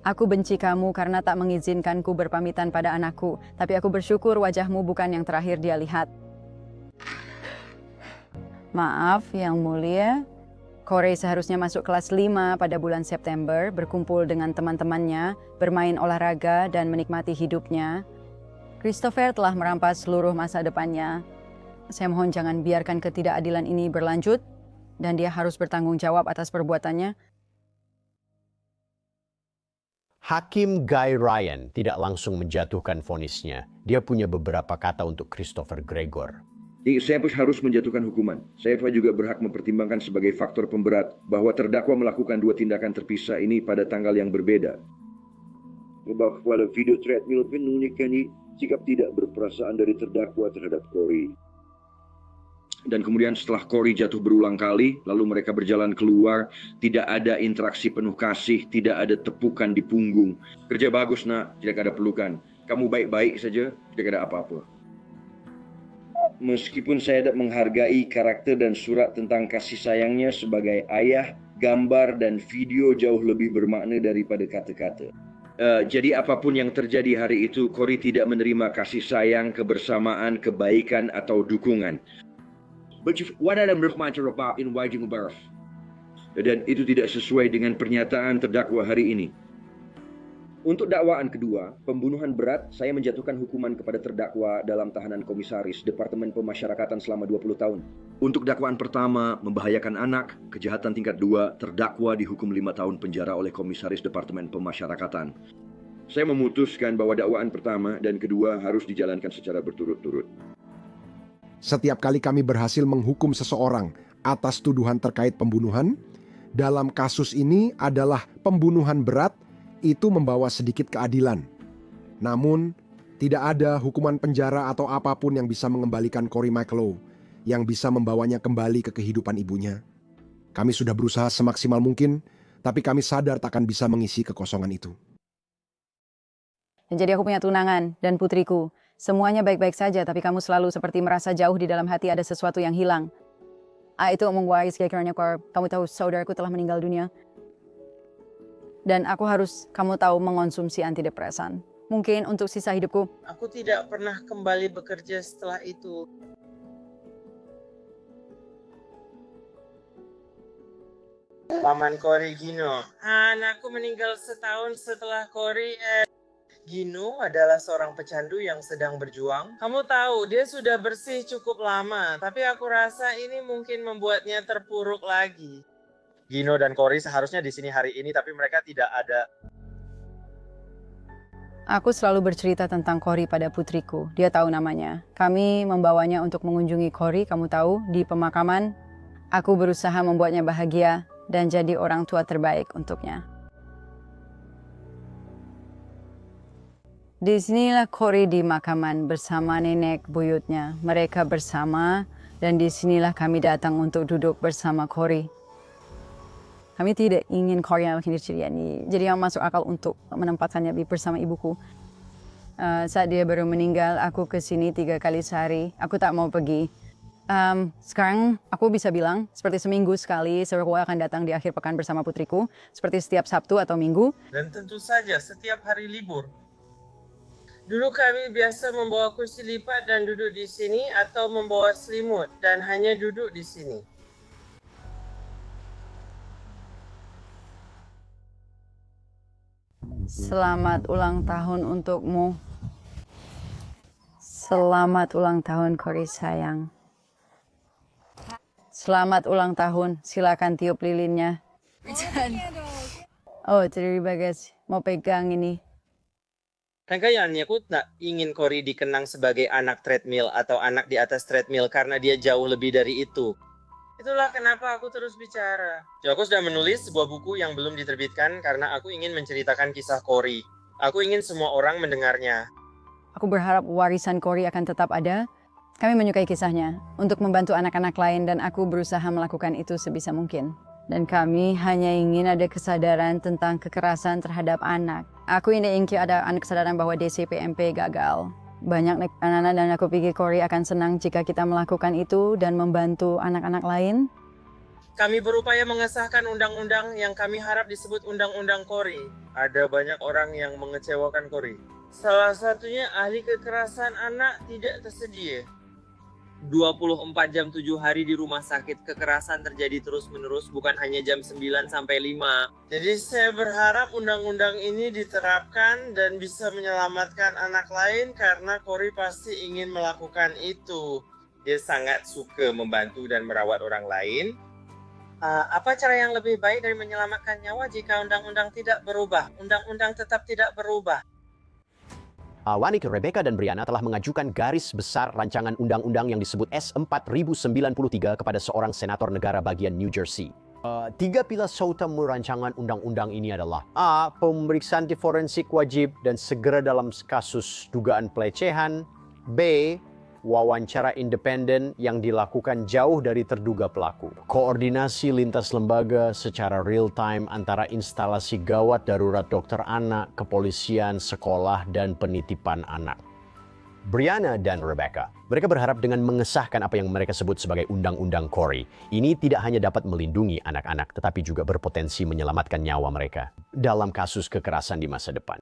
Aku benci kamu karena tak mengizinkanku berpamitan pada anakku, tapi aku bersyukur wajahmu bukan yang terakhir dia lihat. Maaf, Yang Mulia. Corey seharusnya masuk kelas 5 pada bulan September, berkumpul dengan teman-temannya, bermain olahraga, dan menikmati hidupnya. Christopher telah merampas seluruh masa depannya. Saya mohon jangan biarkan ketidakadilan ini berlanjut, dan dia harus bertanggung jawab atas perbuatannya. Hakim Guy Ryan tidak langsung menjatuhkan vonisnya. Dia punya beberapa kata untuk Christopher Gregor. Saya harus menjatuhkan hukuman. Saya juga berhak mempertimbangkan sebagai faktor pemberat bahwa terdakwa melakukan 2 tindakan terpisah ini pada tanggal yang berbeda. Pada video treadmill menunjukkan sikap tidak berperasaan dari terdakwa terhadap Corey. Dan kemudian setelah Corey jatuh berulang kali, lalu mereka berjalan keluar, tidak ada interaksi penuh kasih, tidak ada tepukan di punggung. Kerja bagus nak, tidak ada pelukan. Kamu baik-baik saja, tidak ada apa-apa. Meskipun saya tidak menghargai karakter dan surat tentang kasih sayangnya sebagai ayah, gambar dan video jauh lebih bermakna daripada kata-kata. Jadi apapun yang terjadi hari itu, Corey tidak menerima kasih sayang, kebersamaan, kebaikan atau dukungan. But what are the matter about inviting birth? Dan itu tidak sesuai dengan pernyataan terdakwa hari ini. Untuk dakwaan kedua, pembunuhan berat, saya menjatuhkan hukuman kepada terdakwa dalam tahanan komisaris Departemen Pemasyarakatan selama 20 tahun. Untuk dakwaan pertama, membahayakan anak, kejahatan tingkat 2, terdakwa dihukum 5 tahun penjara oleh komisaris Departemen Pemasyarakatan. Saya memutuskan bahwa dakwaan pertama dan kedua harus dijalankan secara berturut-turut. Setiap kali kami berhasil menghukum seseorang atas tuduhan terkait pembunuhan, dalam kasus ini adalah pembunuhan berat, itu membawa sedikit keadilan. Namun, tidak ada hukuman penjara atau apapun yang bisa mengembalikan Corey McClough, yang bisa membawanya kembali ke kehidupan ibunya. Kami sudah berusaha semaksimal mungkin, tapi kami sadar takkan bisa mengisi kekosongan itu. Jadi aku punya tunangan dan putriku. Semuanya baik-baik saja, tapi kamu selalu seperti merasa jauh di dalam hati ada sesuatu yang hilang. Itu omong wise kiranya kamu tahu saudaraku telah meninggal dunia. Dan aku harus kamu tahu mengonsumsi antidepresan. Mungkin untuk sisa hidupku. Aku tidak pernah kembali bekerja setelah itu. Paman Corey Gino. Anakku meninggal setahun setelah Corey. Gino adalah seorang pecandu yang sedang berjuang. Kamu tahu, dia sudah bersih cukup lama, tapi aku rasa ini mungkin membuatnya terpuruk lagi. Gino dan Corey seharusnya di sini hari ini, tapi mereka tidak ada. Aku selalu bercerita tentang Corey pada putriku. Dia tahu namanya. Kami membawanya untuk mengunjungi Corey, kamu tahu, di pemakaman. Aku berusaha membuatnya bahagia dan jadi orang tua terbaik untuknya. Di sinilah Corey di makaman bersama nenek buyutnya. Mereka bersama dan di sinilah kami datang untuk duduk bersama Corey. Kami tidak ingin Corey yang makin ceria ini. Jadi yang masuk akal untuk menempatkannya bersama ibuku. Saat dia baru meninggal, aku ke sini 3 kali sehari. Aku tak mau pergi. Sekarang aku bisa bilang seperti seminggu sekali aku akan datang di akhir pekan bersama putriku. Seperti setiap Sabtu atau Minggu. Dan tentu saja setiap hari libur. Dulu kami biasa membawa kursi lipat dan duduk di sini atau membawa selimut dan hanya duduk di sini. Selamat ulang tahun untukmu. Selamat ulang tahun Corey sayang. Selamat ulang tahun. Silakan tiup lilinnya. Oh, terima kasih. Mau pegang ini. Dan kayaknya aku tak ingin Corey dikenang sebagai anak treadmill atau anak di atas treadmill karena dia jauh lebih dari itu. Itulah kenapa aku terus bicara. Aku sudah menulis sebuah buku yang belum diterbitkan karena aku ingin menceritakan kisah Corey. Aku ingin semua orang mendengarnya. Aku berharap warisan Corey akan tetap ada. Kami menyukai kisahnya untuk membantu anak-anak lain dan aku berusaha melakukan itu sebisa mungkin. Dan kami hanya ingin ada kesadaran tentang kekerasan terhadap anak. Aku ingin ada kesadaran bahwa DCPMP gagal. Banyak anak-anak dan aku pikir Corey akan senang jika kita melakukan itu dan membantu anak-anak lain. Kami berupaya mengesahkan undang-undang yang kami harap disebut Undang-Undang Cory. Ada banyak orang yang mengecewakan Cory. Salah satunya ahli kekerasan anak tidak tersedia. 24 jam 7 hari di rumah sakit, kekerasan terjadi terus-menerus, bukan hanya jam 9 sampai 5. Jadi saya berharap undang-undang ini diterapkan dan bisa menyelamatkan anak lain karena Cory pasti ingin melakukan itu. Dia sangat suka membantu dan merawat orang lain. Apa cara yang lebih baik dari menyelamatkan nyawa jika undang-undang tidak berubah? Undang-undang tetap tidak berubah. Wanik, Rebecca, dan Brianna telah mengajukan garis besar rancangan undang-undang yang disebut S4093 kepada seorang senator negara bagian New Jersey. 3 pilar utama rancangan undang-undang ini adalah A. Pemeriksaan forensik wajib dan segera dalam kasus dugaan pelecehan. B. Wawancara independen yang dilakukan jauh dari terduga pelaku. Koordinasi lintas lembaga secara real-time antara instalasi gawat darurat dokter anak, kepolisian, sekolah, dan penitipan anak. Brianna dan Rebecca, mereka berharap dengan mengesahkan apa yang mereka sebut sebagai Undang-Undang Cory, ini tidak hanya dapat melindungi anak-anak, tetapi juga berpotensi menyelamatkan nyawa mereka dalam kasus kekerasan di masa depan.